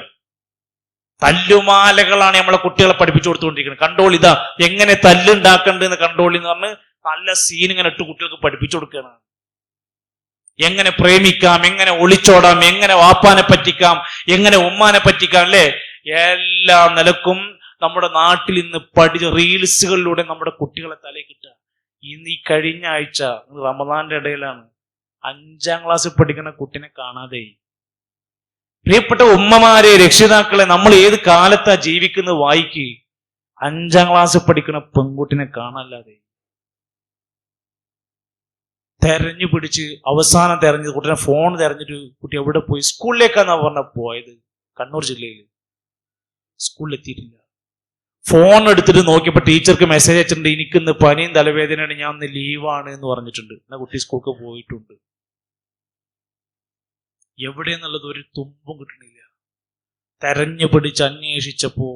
തല്ലുമാലകളാണ് നമ്മളെ കുട്ടികളെ പഠിപ്പിച്ചു കൊടുത്തുകൊണ്ടിരിക്കുന്നത്. കണ്ടോളി, ഇതാ എങ്ങനെ തല്ലുണ്ടാക്കണ്ടെന്ന് കണ്ടോളി എന്ന് പറഞ്ഞ് നല്ല സീൻ ഇങ്ങനെ ഇട്ട് കുട്ടികൾക്ക് പഠിപ്പിച്ചു കൊടുക്കുകയാണ്. എങ്ങനെ പ്രേമിക്കാം, എങ്ങനെ ഒളിച്ചോടാം, എങ്ങനെ വാപ്പാനെ പറ്റിക്കാം, എങ്ങനെ ഉമ്മാനെ പറ്റിക്കാം, അല്ലെ, എല്ലാ നിലക്കും നമ്മുടെ നാട്ടിൽ ഇന്ന് റീൽസുകളിലൂടെ നമ്മുടെ കുട്ടികളെ തലക്കിട്ടുക. ഇന്ന് ഈ കഴിഞ്ഞ ആഴ്ച റമദാന്റെ ഇടയിലാണ് 5ാം ക്ലാസ്സിൽ പഠിക്കുന്ന കുട്ടിനെ കാണാതെ. പ്രിയപ്പെട്ട ഉമ്മമാരെ, രക്ഷിതാക്കളെ, നമ്മൾ ഏത് കാലത്താ ജീവിക്കുന്നത് വായിക്ക്. 5ാം ക്ലാസ്സിൽ പഠിക്കുന്ന പെൺകുട്ടിനെ കാണാല്ലാതെ. തെരഞ്ഞു പിടിച്ച് അവസാനം തെരഞ്ഞത് കുട്ടീനെ ഫോൺ തെരഞ്ഞിട്ട് കുട്ടി എവിടെ പോയി? സ്കൂളിലേക്കാന്നാ പറഞ്ഞ പോയത്, കണ്ണൂർ ജില്ലയിൽ. സ്കൂളിലെത്തിയിട്ടില്ല. ഫോൺ എടുത്തിട്ട് നോക്കിയപ്പോ ടീച്ചർക്ക് മെസ്സേജ് അയച്ചിട്ടുണ്ട്, എനിക്കിന്ന് പനിയും തലവേദനയാണ്, ഞാൻ ഇന്ന് ലീവാണ് എന്ന് പറഞ്ഞിട്ടുണ്ട്. എന്നാ കുട്ടി സ്കൂൾക്ക് പോയിട്ടുണ്ട്. എവിടെയെന്നുള്ളത് ഒരു തുമ്പും കിട്ടണില്ല. തെരഞ്ഞു പിടിച്ച് അന്വേഷിച്ചപ്പോ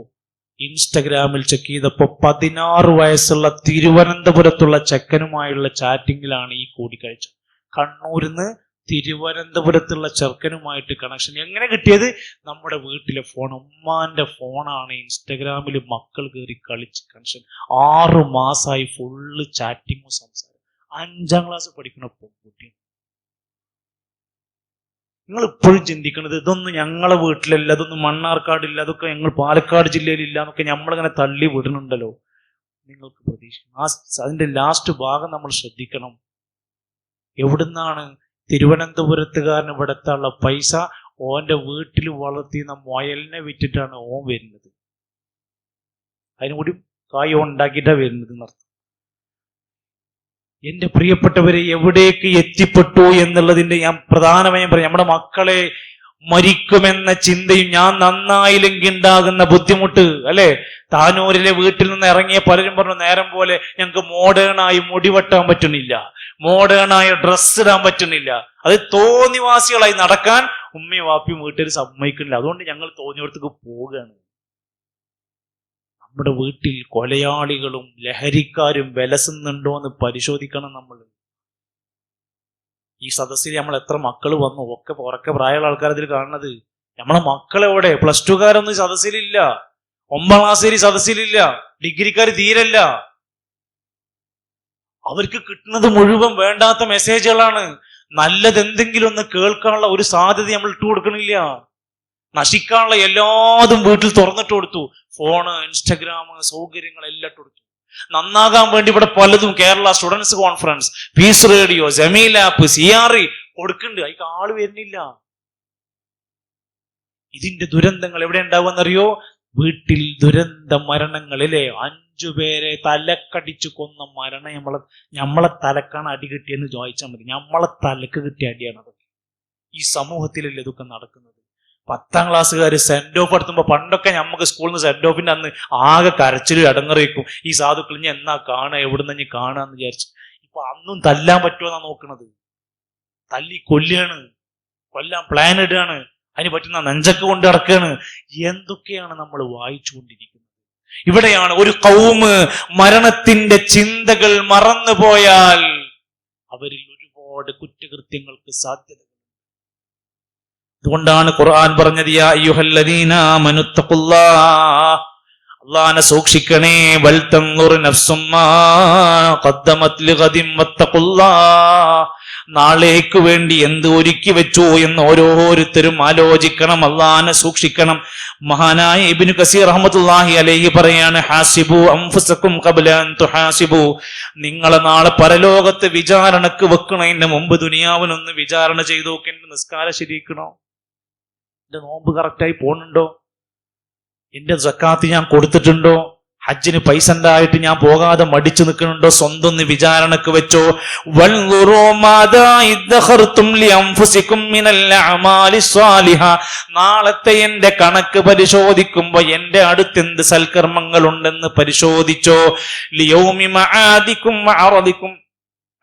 ഇൻസ്റ്റഗ്രാമിൽ ചെക്ക് ചെയ്തപ്പോ 16 വയസ്സുള്ള തിരുവനന്തപുരത്തുള്ള ചെക്കനുമായുള്ള ചാറ്റിങ്ങിലാണ് ഈ കൂടിക്കാഴ്ച. കണ്ണൂരിന്ന് തിരുവനന്തപുരത്തുള്ള ചെറുക്കനുമായിട്ട് കണക്ഷൻ എങ്ങനെ കിട്ടിയത്? നമ്മുടെ വീട്ടിലെ ഫോൺ, ഉമ്മാന്റെ ഫോണാണ്. ഇൻസ്റ്റഗ്രാമിൽ മക്കൾ കയറി കളിച്ച് കണക്ഷൻ. 6 മാസമായി ഫുള്ള് ചാറ്റിങ്ങും സംസാരം. 5ാം ക്ലാസ് പഠിക്കുന്ന പെൺകുട്ടി. നിങ്ങൾ ഇപ്പോഴും ചിന്തിക്കുന്നത് ഇതൊന്നും ഞങ്ങളെ വീട്ടിലല്ല, ഇതൊന്നും മണ്ണാർക്കാടില്ല, അതൊക്കെ ഞങ്ങൾ പാലക്കാട് ജില്ലയിലില്ല എന്നൊക്കെ നമ്മളിങ്ങനെ തള്ളി വിടുന്നുണ്ടല്ലോ. നിങ്ങൾക്ക് പ്രതീക്ഷിക്കണം. അതിന്റെ ലാസ്റ്റ് ഭാഗം നമ്മൾ ശ്രദ്ധിക്കണം. എവിടുന്നാണ് തിരുവനന്തപുരത്തുകാരന് ഇവിടത്തുള്ള പൈസ? ഓന്റെ വീട്ടിൽ വളർത്തിയുന്ന മുയലിനെ വിറ്റിട്ടാണ് ഓൻ വരുന്നത്. അതിനുകൂടി കായ് ഓൻ ഉണ്ടാക്കിയിട്ടാണ് വരുന്നത് എന്നർത്ഥം. എന്റെ പ്രിയപ്പെട്ടവരെ, എവിടേക്ക് എത്തിപ്പെട്ടു എന്നുള്ളതിന്റെ ഞാൻ പ്രധാനമായും പറയാം. നമ്മുടെ മക്കളെ മരിക്കുമെന്ന ചിന്തയും ഞാൻ നന്നായില്ലെങ്കിൽ ഉണ്ടാകുന്ന ബുദ്ധിമുട്ട് അല്ലെ. താനൂരിലെ വീട്ടിൽ നിന്ന് ഇറങ്ങിയ പലരും പറഞ്ഞു, നേരം പോലെ ഞങ്ങൾക്ക് മോഡേണായി മുടിവെട്ടാൻ പറ്റുന്നില്ല, മോഡേണായ ഡ്രസ്സ് ഇടാൻ പറ്റുന്നില്ല, അത് തോന്നിവാസികളായി നടക്കാൻ ഉമ്മയും വാപ്പിയും വീട്ടിൽ സമ്മതിക്കുന്നില്ല. അതുകൊണ്ട് ഞങ്ങൾ തോന്നിയിടത്തേക്ക് പോവുകയാണ്. നമ്മുടെ വീട്ടിൽ കൊലയാളികളും ലഹരിക്കാരും വിലസുന്നുണ്ടോ എന്ന് പരിശോധിക്കണം നമ്മൾ. ഈ സദസ്സിൽ നമ്മൾ എത്ര മക്കൾ വന്നു, ഒക്കെ ഉറക്കെ പ്രായമുള്ള ആൾക്കാർ ഇതിൽ കാണുന്നത്. നമ്മളെ മക്കളെവിടെ? പ്ലസ് ടുക്കാരൊന്നും സദസ്സിലില്ല, 9ാം ക്ലാസ്സിൽ സദസ്സിലില്ല, ഡിഗ്രിക്കാർ തീരല്ല. അവർക്ക് കിട്ടുന്നത് മുഴുവൻ വേണ്ടാത്ത മെസ്സേജുകളാണ്. നല്ലതെന്തെങ്കിലും ഒന്ന് കേൾക്കാനുള്ള ഒരു സാധ്യത നമ്മൾ ഇട്ടു കൊടുക്കണില്ല. നശിക്കാനുള്ള എല്ലാതും വീട്ടിൽ തുറന്നിട്ട് കൊടുത്തു. ഫോണ്, ഇൻസ്റ്റഗ്രാം, സൗകര്യങ്ങളെല്ലാം ഇട്ട് കൊടുത്തു. നന്നാകാൻ വേണ്ടി ഇവിടെ പലതും Kerala students conference, peace radio, Jameel app, CRE കൊടുക്കുന്നുണ്ട്. അതിക്ക് ആള് വരുന്നില്ല. ഇതിന്റെ ദുരന്തങ്ങൾ എവിടെ ഉണ്ടാവുമെന്നറിയോ? വീട്ടിൽ ദുരന്ത മരണങ്ങളിലെ 5 പേരെ തലക്കടിച്ചു കൊന്ന മരണം നമ്മളെ തലക്കാണ് അടി കിട്ടിയെന്ന് ചോദിച്ചാൽ മതി. നമ്മളെ തലക്ക് കിട്ടിയ അടിയാണത്. ഈ സമൂഹത്തിലല്ലേ ഇതൊക്കെ നടക്കുന്നത്? 10ാം ക്ലാസ്സുകാർ സെന്റ് ഓഫ് എടുത്തുമ്പോ, പണ്ടൊക്കെ നമുക്ക് സ്കൂളിൽ നിന്ന് സെന്റ് ഓഫിന്റെ അന്ന് ആകെ കരച്ചിലും ഇടങ്ങറിയിക്കും. ഈ സാധുക്കൾ ഇനി എന്നാ കാണുക, എവിടുന്ന് ഇനി കാണാന്ന് വിചാരിച്ചു. ഇപ്പൊ അന്നും തല്ലാൻ പറ്റുമോ എന്നാ നോക്കണത്. തല്ലി കൊല്ലാൻ പ്ലാൻ ഇടുകയാണ്. അതിന് പറ്റുന്ന നെഞ്ചക്ക് കൊണ്ട് നടക്കുകയാണ്. എന്തൊക്കെയാണ് നമ്മൾ വായിച്ചുകൊണ്ടിരിക്കുന്നത്? ഇവിടെയാണ് ഒരു ഖൗമ് മരണത്തിന്റെ ചിന്തകൾ മറന്നുപോയാൽ അവരിൽ ഒരുപാട് കുറ്റകൃത്യങ്ങൾക്ക് സാധ്യത. അതുകൊണ്ടാണ് ഖുർആൻ പറഞ്ഞത്, യാ അയ്യുഹല്ലദീന ആമനു തഖുല്ലാഹ്, അല്ലാഹനെ സൂക്ഷിക്കണേ, വൽ തൻദുർ നഫ്സും മാ ഖദ്ദമത് ലിഗദിൻ വത്തഖുല്ലാഹ്, നാളേക്ക് വേണ്ടി എന്ത് ഒരുക്കി വെച്ചു എന്ന് ഓരോരുത്തരും ആലോചിക്കണം, അല്ലാഹനെ സൂക്ഷിക്കണം. മഹാനായ ഇബ്നു കസീർ റഹ്മത്തുള്ളാഹി അലൈഹി പറയാണ്, ഹാസിബു അൻഫുസകും ഖബ്ല അൻ തുഹാസിബു, നിങ്ങളെ നാളെ പരലോകത്ത് വിചാരണക്ക് വെക്കണതിന് മുമ്പ് ദുനിയാവിനൊന്ന് വിചാരണ ചെയ്തു നോക്കി. എന്റെ നിസ്കാരം ശരിക്കണോ? എന്റെ നോമ്പ് കറക്റ്റായി പോണുണ്ടോ? എന്റെ സക്കാത്ത് ഞാൻ കൊടുത്തിട്ടുണ്ടോ? ഹജ്ജിന് പൈസ ഉണ്ടായിട്ട് ഞാൻ പോകാതെ മടിച്ചു നിൽക്കുന്നുണ്ടോ? സ്വന്തം വിചാരണക്ക് വെച്ചോ. നാളത്തെ എന്റെ കണക്ക് പരിശോധിക്കുമ്പോ എന്റെ അടുത്ത് എന്ത് സൽക്കർമ്മങ്ങൾ ഉണ്ടെന്ന് പരിശോധിച്ചോ. ലിയൗമി മആദിക്കും വഅറദിക്കും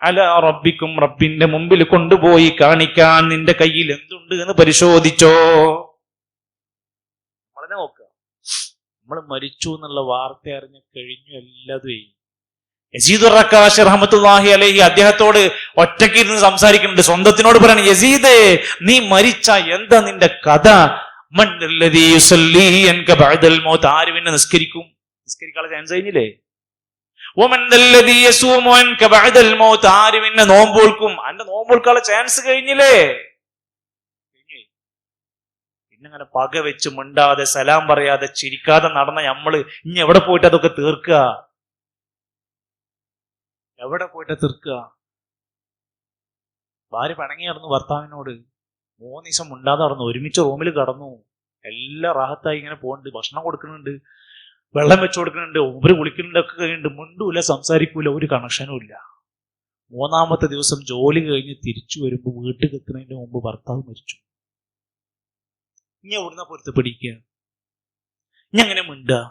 അലാ റബ്ബിക്കും, റബ്ബിന്റെ മുമ്പിൽ കൊണ്ടുപോയി കാണിക്കാൻ നിന്റെ കയ്യിൽ എന്തുണ്ട് എന്ന് പരിശോധിച്ചോ. വളരെ നോക്കുക. നമ്മൾ മരിച്ചു എന്നുള്ള വാർത്ത അറിഞ്ഞ് കഴിഞ്ഞു എല്ലാതും. യസീദുർ റക്കാശി റഹ്മത്തുള്ളാഹി അലൈഹി അദ്ദേഹത്തോട് ഒറ്റയ്ക്ക് ഇരുന്ന് സംസാരിക്കുന്നുണ്ട്. സ്വന്തത്തിനോട് പറയാണ്, യസീദ് നീ മരിച്ച എന്താ നിന്റെ കഥ? മൻദല്ലദീ യുസല്ലി അൻക ബഅദൽ മൗത്ത്, ആര് പിന്നെ നിസ്കരിക്കും? നിസ്കരിക്കാനുള്ള ചാൻസ് കഴിഞ്ഞില്ലേ? വമൻദല്ലദീ യസൂമു അൻക ബഅദൽ മൗത്ത്, ആര് പിന്നെ നോമ്പ് നോൽക്കും? അന്റെ നോമ്പ് നോൽക്കാനുള്ള ചാൻസ് കഴിഞ്ഞില്ലേ? പിന്നങ്ങനെ പക വെച്ച് മിണ്ടാതെ സലാം പറയാതെ ചിരിക്കാതെ നടന്ന നമ്മള് ഇനി എവിടെ പോയിട്ട് അതൊക്കെ തീർക്കുക? എവിടെ പോയിട്ട് തീർക്കുക? ഭാര്യ പിണങ്ങി നടന്നു ഭർത്താവിനോട്, 3 ദിവസം മിണ്ടാതെ നടന്നു, ഒരുമിച്ച് റൂമിൽ കടന്നു, എല്ലാം റാഹത്തായി ഇങ്ങനെ പോകുന്നുണ്ട്, ഭക്ഷണം കൊടുക്കുന്നുണ്ട്, വെള്ളം വെച്ചു കൊടുക്കുന്നുണ്ട്, ഉപരി കുളിക്കുന്നുണ്ടൊക്കെ കഴിഞ്ഞിട്ട് മിണ്ടൂല, സംസാരിക്കൂല, ഒരു കണക്ഷനും ഇല്ല. 3ാമത്തെ ദിവസം ജോലി കഴിഞ്ഞ് തിരിച്ചു വരുമ്പോൾ വീട്ടിൽ എത്തുന്നതിന്റെ മുമ്പ് ഭർത്താവ് മരിച്ചു. ഇനി എവിടുന്ന പൊരുത്തപ്പെടിക്കുക? ഇനി എങ്ങനെ മിണ്ടുക?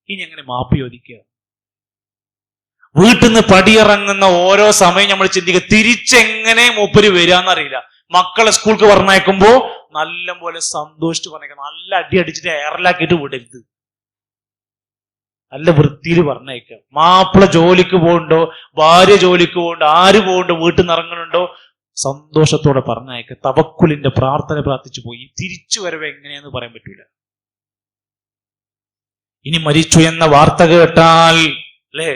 ഇനി എങ്ങനെ മാപ്പ് ചോദിക്കുക? വീട്ടിൽ നിന്ന് പടിയിറങ്ങുന്ന ഓരോ സമയം നമ്മൾ ചിന്തിക്കുക, തിരിച്ചെങ്ങനെ മൂപ്പര് വരികയെന്നറിയില്ല. മക്കളെ സ്കൂൾക്ക് പറഞ്ഞയക്കുമ്പോ നല്ല പോലെ സന്തോഷിച്ച് പറഞ്ഞേക്കണം, നല്ല അടി അടിച്ചിട്ട് എയറിലാക്കിയിട്ട് വിടരുത്, നല്ല വൃത്തിയിൽ പറഞ്ഞയക്കുക. മാപ്പിള ജോലിക്ക് പോകുന്നുണ്ടോ, ഭാര്യ ജോലിക്ക് പോകുന്നുണ്ടോ, ആര് പോകുന്നുണ്ടോ, വീട്ടിൽ നിന്ന് ഇറങ്ങുന്നുണ്ടോ, സന്തോഷത്തോടെ പറഞ്ഞയക്കുക. തവക്കുലിന്റെ പ്രാർത്ഥന പ്രാർത്ഥിച്ചു പോയി. തിരിച്ചു വരവ് എങ്ങനെയാന്ന് പറയാൻ പറ്റൂല. ഇനി മരിച്ചു എന്ന വാർത്ത കേട്ടാൽ അല്ലേ,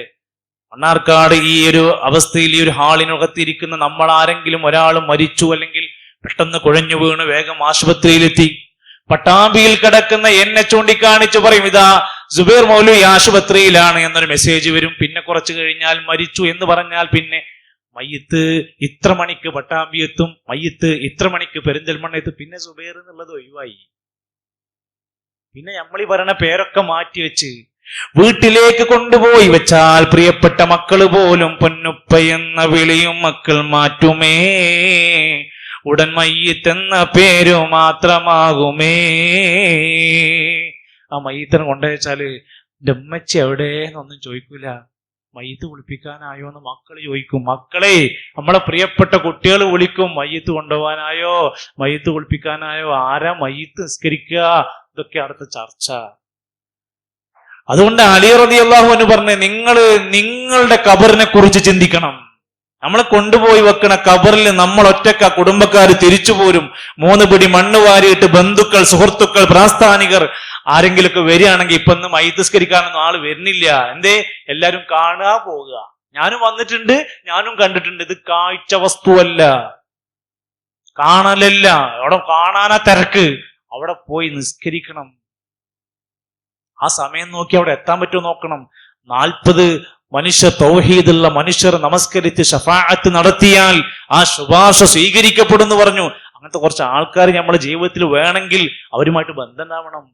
മണ്ണാർക്കാട് ഈ ഒരു അവസ്ഥയിൽ, ഈ ഒരു ഹാളിനകത്തിരിക്കുന്ന നമ്മൾ ആരെങ്കിലും ഒരാൾ മരിച്ചു, അല്ലെങ്കിൽ പെട്ടെന്ന് കുഴഞ്ഞു വീണ് വേഗം ആശുപത്രിയിലെത്തി, പട്ടാമ്പിയിൽ കിടക്കുന്ന എന്നെ ചൂണ്ടിക്കാണിച്ച് പറയും, ഇതാ സുബൈർ മൗലവി ആശുപത്രിയിലാണ് എന്നൊരു മെസ്സേജ് വരും. പിന്നെ കുറച്ചു കഴിഞ്ഞാൽ മരിച്ചു എന്ന് പറഞ്ഞാൽ പിന്നെ മയ്യത്ത് ഇത്ര മണിക്ക് പട്ടാമ്പി എത്തും, മയ്യത്ത് ഇത്ര മണിക്ക് പെരിന്തൽമണ്ണ എത്തും. പിന്നെ സുബൈർ എന്നുള്ളത് ഒഴിവായി. പിന്നെ നമ്മളീ പറയുന്ന പേരൊക്കെ മാറ്റി വെച്ച് വീട്ടിലേക്ക് കൊണ്ടുപോയി വെച്ചാൽ പ്രിയപ്പെട്ട മക്കള് പോലും പൊന്നുപ്പ എന്ന വിളിയും മക്കൾ മാറ്റുമേ. ഉടൻ മയ്യിത്തെന്ന പേരു മാത്രമാകുമേ. ആ മയ്യിത്തിനെ കൊണ്ടുവച്ചാല് എന്റെ ഉമ്മച്ചി എവിടെന്നൊന്നും ചോദിക്കൂല. മയ്യിത്ത് കുളിപ്പിക്കാനായോ എന്ന് മക്കൾ ചോദിക്കും. മക്കളെ, നമ്മളെ പ്രിയപ്പെട്ട കുട്ടികൾ വിളിക്കും, മയ്യിത്ത് കൊണ്ടുപോകാനായോ, മയ്യിത്ത് കുളിപ്പിക്കാനായോ, ആരാ മയ്യിത്ത് നിസ്കരിക്കുക, ഇതൊക്കെ അടുത്ത ചർച്ച. അതുകൊണ്ട് അലി റളിയല്ലാഹു അൻഹു പറഞ്ഞു, നിങ്ങളുടെ ഖബറിനെ കുറിച്ച് ചിന്തിക്കണം. നമ്മളെ കൊണ്ടുപോയി വെക്കണ ഖബറിൽ നമ്മൾ ഒറ്റക്ക, കുടുംബക്കാർ തിരിച്ചു പോരും. 3 പിടി മണ്ണ് വാരിയിട്ട് ബന്ധുക്കൾ, സുഹൃത്തുക്കൾ, പ്രാസ്ഥാനികർ ആരെങ്കിലുമൊക്കെ വരികയാണെങ്കിൽ ഇപ്പൊ ഒന്ന് മയ്യിസ്കരിക്കാനൊന്നും ആള് വരുന്നില്ല. എന്തേ? എല്ലാരും കാണുക, പോവുക. ഞാനും വന്നിട്ടുണ്ട്, ഞാനും കണ്ടിട്ടുണ്ട്. ഇത് കാഴ്ച വസ്തുവല്ല, കാണലല്ല. അവിടെ കാണാനാ തിരക്ക്. അവിടെ പോയി നിസ്കരിക്കണം. ആ സമയം നോക്കി അവിടെ എത്താൻ പറ്റുമോ നോക്കണം. 40 മനുഷ്യർ, തൗഹീദുള്ള മനുഷ്യർ നമസ്കരിച്ച് ശഫാഅത്ത് നടത്തിയാൽ ആ ശുപാർശ സ്വീകരിക്കപ്പെടുന്നു പറഞ്ഞു. അങ്ങനത്തെ കുറച്ച് ആൾക്കാർ നമ്മുടെ ജീവിതത്തിൽ വേണമെങ്കിൽ അവരുമായിട്ട് ബന്ധം ഉണ്ടാവണം.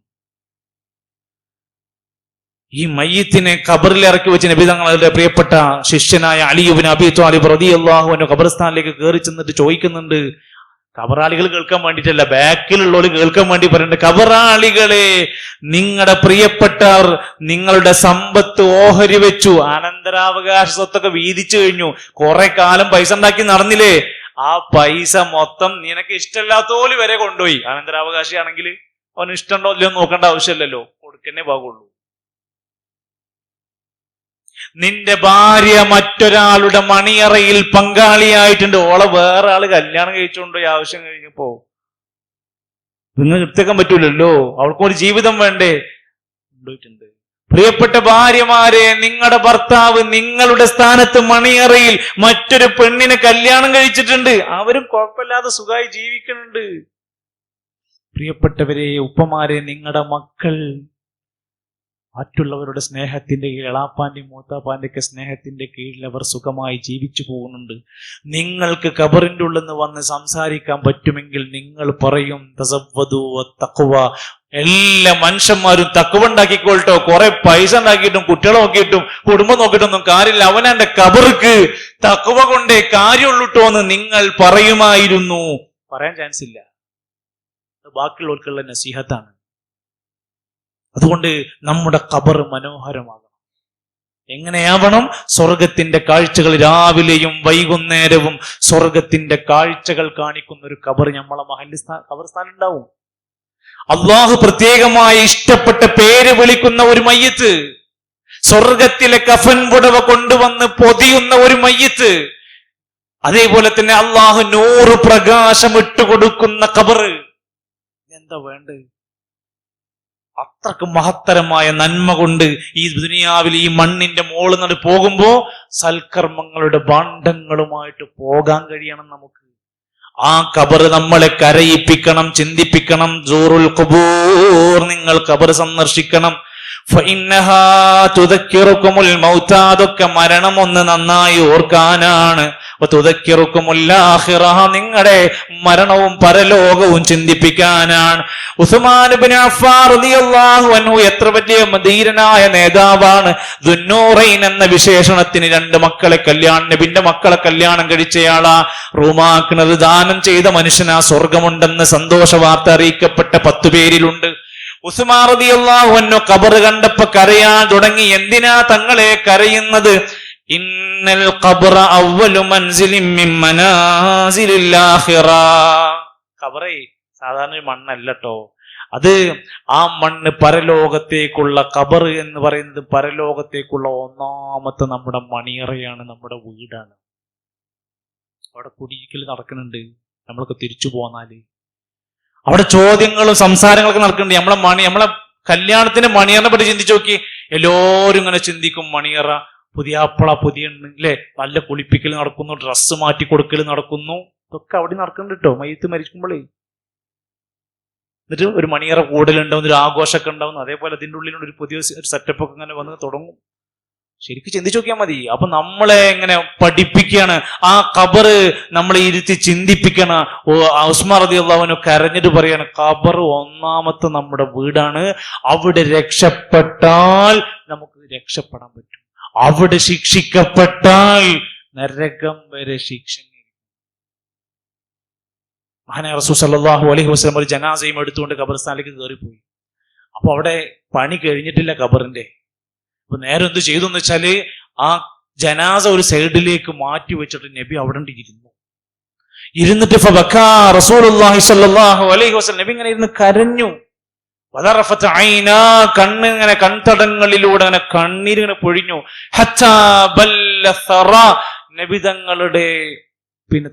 ഈ മയ്യിത്തിനെ ഖബറിൽ ഇറക്കി വെച്ച് നബി തങ്ങളുടെ പ്രിയപ്പെട്ട ശിഷ്യനായ അലി ഇബ്നു അബീ ത്വാലിബ് റളിയല്ലാഹു അൻഹു ഖബർസ്ഥാനിലേക്ക് കയറി ചെന്നിട്ട് ചോദിക്കുന്നുണ്ട്. ഖബറാളികൾ കേൾക്കാൻ വേണ്ടിയിട്ടല്ല, ബാക്കിലുള്ളവർ കേൾക്കാൻ വേണ്ടി പറയുന്നുണ്ട്. ഖബറാളികളെ, നിങ്ങളുടെ പ്രിയപ്പെട്ടവർ നിങ്ങളുടെ സമ്പത്ത് ഓഹരി വെച്ചു, അനന്തരാവകാശ സ്വത്തൊക്കെ വീതിച്ചു കഴിഞ്ഞു, കുറെ കാലം പൈസ ഉണ്ടാക്കി നടന്നില്ലേ, ആ പൈസ മൊത്തം നിനക്ക് ഇഷ്ടമില്ലാത്തോല് വരെ കൊണ്ടുപോയി. അനന്തരാവകാശിയാണെങ്കിൽ അവന് ഇഷ്ടമുണ്ടോ ഇല്ലയോ നോക്കേണ്ട ആവശ്യമില്ലല്ലോ, കൊടുക്കന്നെ പാകുള്ളൂ. നിന്റെ ഭാര്യ മറ്റൊരാളുടെ മണിയറയിൽ പങ്കാളിയായിട്ടുണ്ട്. ഓളെ വേറെ ആള് കല്യാണം കഴിച്ചുകൊണ്ടോ ആവശ്യം കഴിഞ്ഞപ്പോ നിങ്ങൾ നിർത്തിക്കാൻ പറ്റൂലല്ലോ, അവൾക്കൊരു ജീവിതം വേണ്ടേ, കൊണ്ടുപോയിട്ടുണ്ട്. പ്രിയപ്പെട്ട ഭാര്യമാരെ, നിങ്ങളുടെ ഭർത്താവ് നിങ്ങളുടെ സ്ഥാനത്ത് മണിയറയിൽ മറ്റൊരു പെണ്ണിനെ കല്യാണം കഴിച്ചിട്ടുണ്ട്. അവരും കുഴപ്പമില്ലാതെ സുഖമായി ജീവിക്കുന്നുണ്ട്. പ്രിയപ്പെട്ടവരെ, ഉപ്പമാരെ, നിങ്ങളുടെ മക്കൾ മറ്റുള്ളവരുടെ സ്നേഹത്തിന്റെ കീഴിൽ, എളാപ്പാന്റെയും മൂത്താപ്പാന്റെ ഒക്കെ സ്നേഹത്തിന്റെ കീഴിൽ അവർ സുഖമായി ജീവിച്ചു പോകുന്നുണ്ട്. നിങ്ങൾക്ക് ഖബറിന്റെ ഉള്ളിൽ നിന്ന് വന്ന് സംസാരിക്കാൻ പറ്റുമെങ്കിൽ നിങ്ങൾ പറയും തസവ്വദു വത്തഖ്വ. എല്ലാ മനുഷ്യന്മാരും തഖ്വ ഉണ്ടാക്കിക്കോൾട്ടോ. കുറെ പൈസ ഉണ്ടാക്കിയിട്ടും കുട്ടികളെ നോക്കിയിട്ടും കുടുംബം നോക്കിയിട്ടൊന്നും കാര്യമില്ല. അവനെ ഖബർക്ക് തഖ്വ കൊണ്ടേ കാര്യമുള്ളൂട്ടോ എന്ന് നിങ്ങൾ പറയുമായിരുന്നു. പറയാൻ ചാൻസ് ഇല്ല. ബാക്കിയുള്ളവർക്കുള്ള നസീഹത്താണ്. അതുകൊണ്ട് നമ്മുടെ ഖബർ മനോഹരമാകണം. എങ്ങനെയാവണം? സ്വർഗത്തിന്റെ കാഴ്ചകൾ രാവിലെയും വൈകുന്നേരവും സ്വർഗത്തിന്റെ കാഴ്ചകൾ കാണിക്കുന്ന ഒരു ഖബർ നമ്മളെ ഖബർസ്ഥാൻ ഉണ്ടാവും. അള്ളാഹു പ്രത്യേകമായി ഇഷ്ടപ്പെട്ട പേര് വിളിക്കുന്ന ഒരു മയ്യിത്ത്, സ്വർഗത്തിലെ കഫൻ പുടവ കൊണ്ടുവന്ന് പൊതിയുന്ന ഒരു മയ്യിത്ത്, അതേപോലെ തന്നെ അള്ളാഹു 100 പ്രകാശം ഇട്ടുകൊടുക്കുന്ന ഖബർ. എന്താ വേണ്ടത്? അത്രക്ക് മഹത്തരമായ നന്മ കൊണ്ട് ഈ ദുനിയാവിൽ ഈ മണ്ണിന്റെ മോളിൽ നിന്ന് പോകുമ്പോ സൽക്കർമ്മങ്ങളുടെ ഭാണ്ഡങ്ങളുമായിട്ട് പോകാൻ കഴിയണം നമുക്ക്. ആ ഖബർ നമ്മളെ കരയിപ്പിക്കണം, ചിന്തിപ്പിക്കണം. സൂറുൽ ഖുബൂർ, നിങ്ങൾ ഖബർ സന്ദർശിക്കണം. ഫഇന്നഹാ തുദക്കിറുകുമുൽ മൗത, അതൊക്കെ മരണം ഒന്ന് നന്നായി ഓർക്കാനാണ്. വതുദക്കിറുകുമുൽ ആഖിറ, നിങ്ങളുടെ മരണവും പരലോകവും ചിന്തിപ്പിക്കാനാണ്. ഉസ്മാൻ ഇബ്നു അഫ്ഫാൻ റളിയല്ലാഹു അൻഹു എത്ര വലിയ ധീരനായ നേതാവാണ്. ദുന്നൂറൈൻ എന്ന വിശേഷണത്തിന് 2 മക്കളെ നബിന്റെ മക്കളെ കല്യാണം കഴിച്ചയാളാ. റൂമാക്കുന്നത് ദാനം ചെയ്ത മനുഷ്യനാ. സ്വർഗമുണ്ടെന്ന് സന്തോഷ വാർത്ത അറിയിക്കപ്പെട്ട 10 പേരിലുണ്ട്. ഉസ്മാൻ റളിയല്ലാഹു അൻഹു ഖബർ കണ്ടപ്പോ കരയാൻ തുടങ്ങി. എന്തിനാ തങ്ങളെ കരയുന്നത്? ഇന്നൽ ഖബ്റ അവ്വലു മൻസിലിൻ മിൻ മനാസിലിൽ ആഖിറ. ഖബറേ സാധാരണ മണ്ണല്ലട്ടോ, അത് ആ മണ്ണ് പരലോകത്തേക്കുള്ള, ഖബർ എന്ന് പറയുന്നത് പരലോകത്തേക്കുള്ള ഒന്നാമത്തെ നമ്മുടെ മണിയറയാണ്, നമ്മുടെ വീടാണ്. അവിടെ കുടിയിരിക്കൽ നടക്കുന്നുണ്ട്. നമ്മൾക്ക് തിരിച്ചു പോന്നാല് അവിടെ ചോദ്യങ്ങളും സംസാരങ്ങളൊക്കെ നടക്കുന്നുണ്ട്. നമ്മളെ കല്യാണത്തിന്റെ മണിയറിനെ പറ്റി ചിന്തിച്ചു നോക്കി. എല്ലാവരും ഇങ്ങനെ ചിന്തിക്കും, മണിയറ, പുതിയാപ്പള, പുതിയ അല്ലേ, നല്ല കുളിപ്പിക്കൽ നടക്കുന്നു, ഡ്രസ്സ് മാറ്റി കൊടുക്കൽ നടക്കുന്നു. ഇതൊക്കെ അവിടെ നടക്കുന്നുണ്ട് കേട്ടോ. മയ്യത്ത് മരിക്കുമ്പോഴേ എന്നിട്ട് ഒരു മണിയറ കൂടുതലുണ്ടാവും, ഒരു ആഘോഷമൊക്കെ ഉണ്ടാവും. അതേപോലെ അതിൻ്റെ ഉള്ളിലുള്ള ഒരു പുതിയ ഒരു സെറ്റപ്പ് ഒക്കെ ഇങ്ങനെ വന്ന് തുടങ്ങും. ശരിക്കും ചിന്തിച്ചു നോക്കിയാൽ മതി. അപ്പൊ നമ്മളെ എങ്ങനെ പഠിപ്പിക്കുകയാണ്, ആ ഖബർ നമ്മളെ ഇരുത്തി ചിന്തിപ്പിക്കണം. ഉസ്മാൻ റളിയല്ലാഹു അൻഹു കരഞ്ഞിട്ട് പറയാണ്, ഖബർ ഒന്നാമത്തെ നമ്മുടെ വീടാണ്. അവിടെ രക്ഷപ്പെട്ടാൽ നമുക്ക് രക്ഷപ്പെടാൻ പറ്റും. അവിടെ ശിക്ഷിക്കപ്പെട്ടാൽ നരകം വരെ ശിക്ഷ. മഹാനായ റസൂൽ സല്ലല്ലാഹു അലൈഹി വസല്ലം ഒരു ജനാസയും എടുത്തുകൊണ്ട് ഖബർസ്ഥാനിലേക്ക് കയറിപ്പോയി. അപ്പൊ അവിടെ പണി കഴിഞ്ഞിട്ടില്ല ഖബറിന്റെ. അപ്പൊ നേരെ എന്ത് ചെയ്തു എന്ന് വെച്ചാല് ആ ജനാസ ഒരു സൈഡിലേക്ക് മാറ്റി വെച്ചിട്ട് നബി അവിടെ ഇരുന്നിട്ട് ഫബക്കാ റസൂലുള്ളാഹി സ്വല്ലല്ലാഹു അലൈഹി വസല്ലം നബി ഇങ്ങനെ ഇരുന്ന് കരഞ്ഞു. വദറഫത ഐനാ കണ്ണിങ്ങനെ കൺതടങ്ങളിലൂടെ അങ്ങനെ കണ്ണീരിങ്ങനെ പൊഴിഞ്ഞു. ഹത്താ ബല്ല സറ നബി തങ്ങളുടെ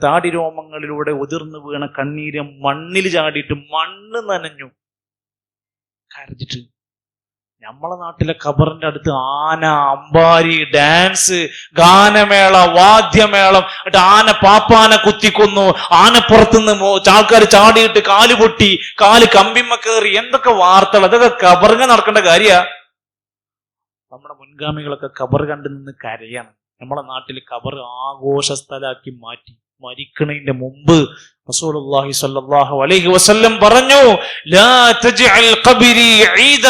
താടിരോമങ്ങളിലൂടെ ഉതിർന്നു വീണ കണ്ണീര് മണ്ണിൽ ചാടിയിട്ട് മണ്ണ് നനഞ്ഞു കരഞ്ഞിട്ട്. നമ്മളെ നാട്ടിലെ ഖബറിന്റെ അടുത്ത് ആന, അമ്പാരി, ഡാൻസ്, ഗാനമേള, വാദ്യമേളം, ആന പാപ്പാന കുത്തിക്കൊന്നു, ആനപ്പുറത്തുനിന്ന് ആൾക്കാർ ചാടിയിട്ട് കാല് പൊട്ടി, കാല് കമ്പിമ്മ കയറി, എന്തൊക്കെ വാർത്തകൾ. അതൊക്കെ ഖബറിന് നടക്കേണ്ട കാര്യ. നമ്മുടെ മുൻഗാമികളൊക്കെ ഖബർ കണ്ടു നിന്ന് കരയാണ്. നമ്മളെ നാട്ടിൽ ഖബർ ആഘോഷ സ്ഥലമാക്കി മാറ്റി. മരിക്കണതിന്റെ മുമ്പ് റസൂലുള്ളാഹി സ്വല്ലല്ലാഹു അലൈഹി വസല്ലം പറഞ്ഞു, ലാ തജ്അൽ ഖബരി ഈദ,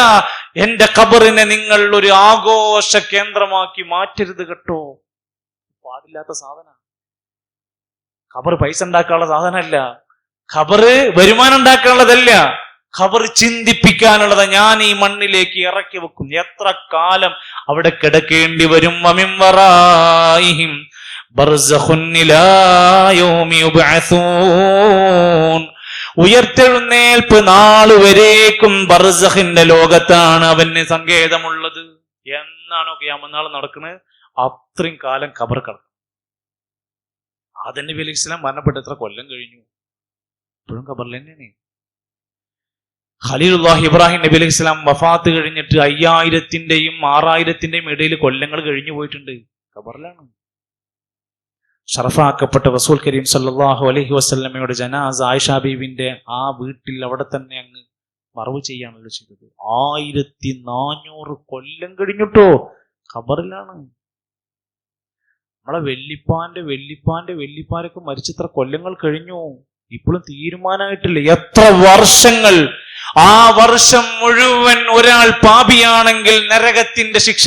എന്റെ ഖബറിനെ നിങ്ങൾ ഒരു ആഘോഷ കേന്ദ്രമാക്കി മാറ്റരുത് കേട്ടോ. പാടില്ലാത്ത സാധന. ഖബർ പൈസ ഉണ്ടാക്കാനുള്ള സാധനമല്ല, ഖബർ വരുമാനം ഉണ്ടാക്കാനുള്ളതല്ല, ഖബർ ചിന്തിപ്പിക്കാനുള്ളത്. ഞാൻ ഈ മണ്ണിലേക്ക് ഇറക്കി വെക്കും, എത്ര കാലം അവിടെ കിടക്കേണ്ടി വരും. വമിൻ വറായിഹിം ബർസഖുൻ ഇലാ യൗമി യുബ്അസൂൻ, ഉയർത്തെഴുന്നേൽപ്പ് നാള് വരേക്കും ബർസഖിന്റെ ലോകത്താണ് അവന് സങ്കേതമുള്ളത്. എന്നാണോ ഖിയാമത്ത് നാൾ നടക്കുന്നത് അത്രയും കാലം ഖബർ കിടക്കും. ആദം നബി അലൈഹി സ്വലാം മരണപ്പെട്ട് എത്ര കൊല്ലം കഴിഞ്ഞു? ഇപ്പോഴും ഖബറിൽ തന്നെയാണ്. ഖലീലുല്ലാഹി ഇബ്രാഹിം നബി അലൈഹി സ്വലാം വഫാത്ത് കഴിഞ്ഞിട്ട് 5000-ന്റെയും 6000-ന്റെയും ഇടയിൽ കൊല്ലങ്ങൾ കഴിഞ്ഞു പോയിട്ടുണ്ട്. ഖബറിലാണ്. ഷറഫാക്കപ്പെട്ട റസൂൽ കരീം സല്ലല്ലാഹു അലൈഹി വസല്ലമയുടെ ജനാസ ആയിഷ ബീവിന്റെ ആ വീട്ടിൽ അവിടെ തന്നെ അങ്ങ് മറവ് ചെയ്യാണല്ലോ ചെയ്തത്. 1400 കൊല്ലം കഴിഞ്ഞിട്ടോ ഖബറിലാണ്. നമ്മളെ വെല്ലിപ്പാരൊക്കെ മരിച്ചെത്ര കൊല്ലങ്ങൾ കഴിഞ്ഞു, ഇപ്പോഴും തീരുമാനമായിട്ടില്ല. എത്ര വർഷങ്ങൾ! ആ വർഷം മുഴുവൻ ഒരാൾ പാപിയാണെങ്കിൽ നരകത്തിന്റെ ശിക്ഷ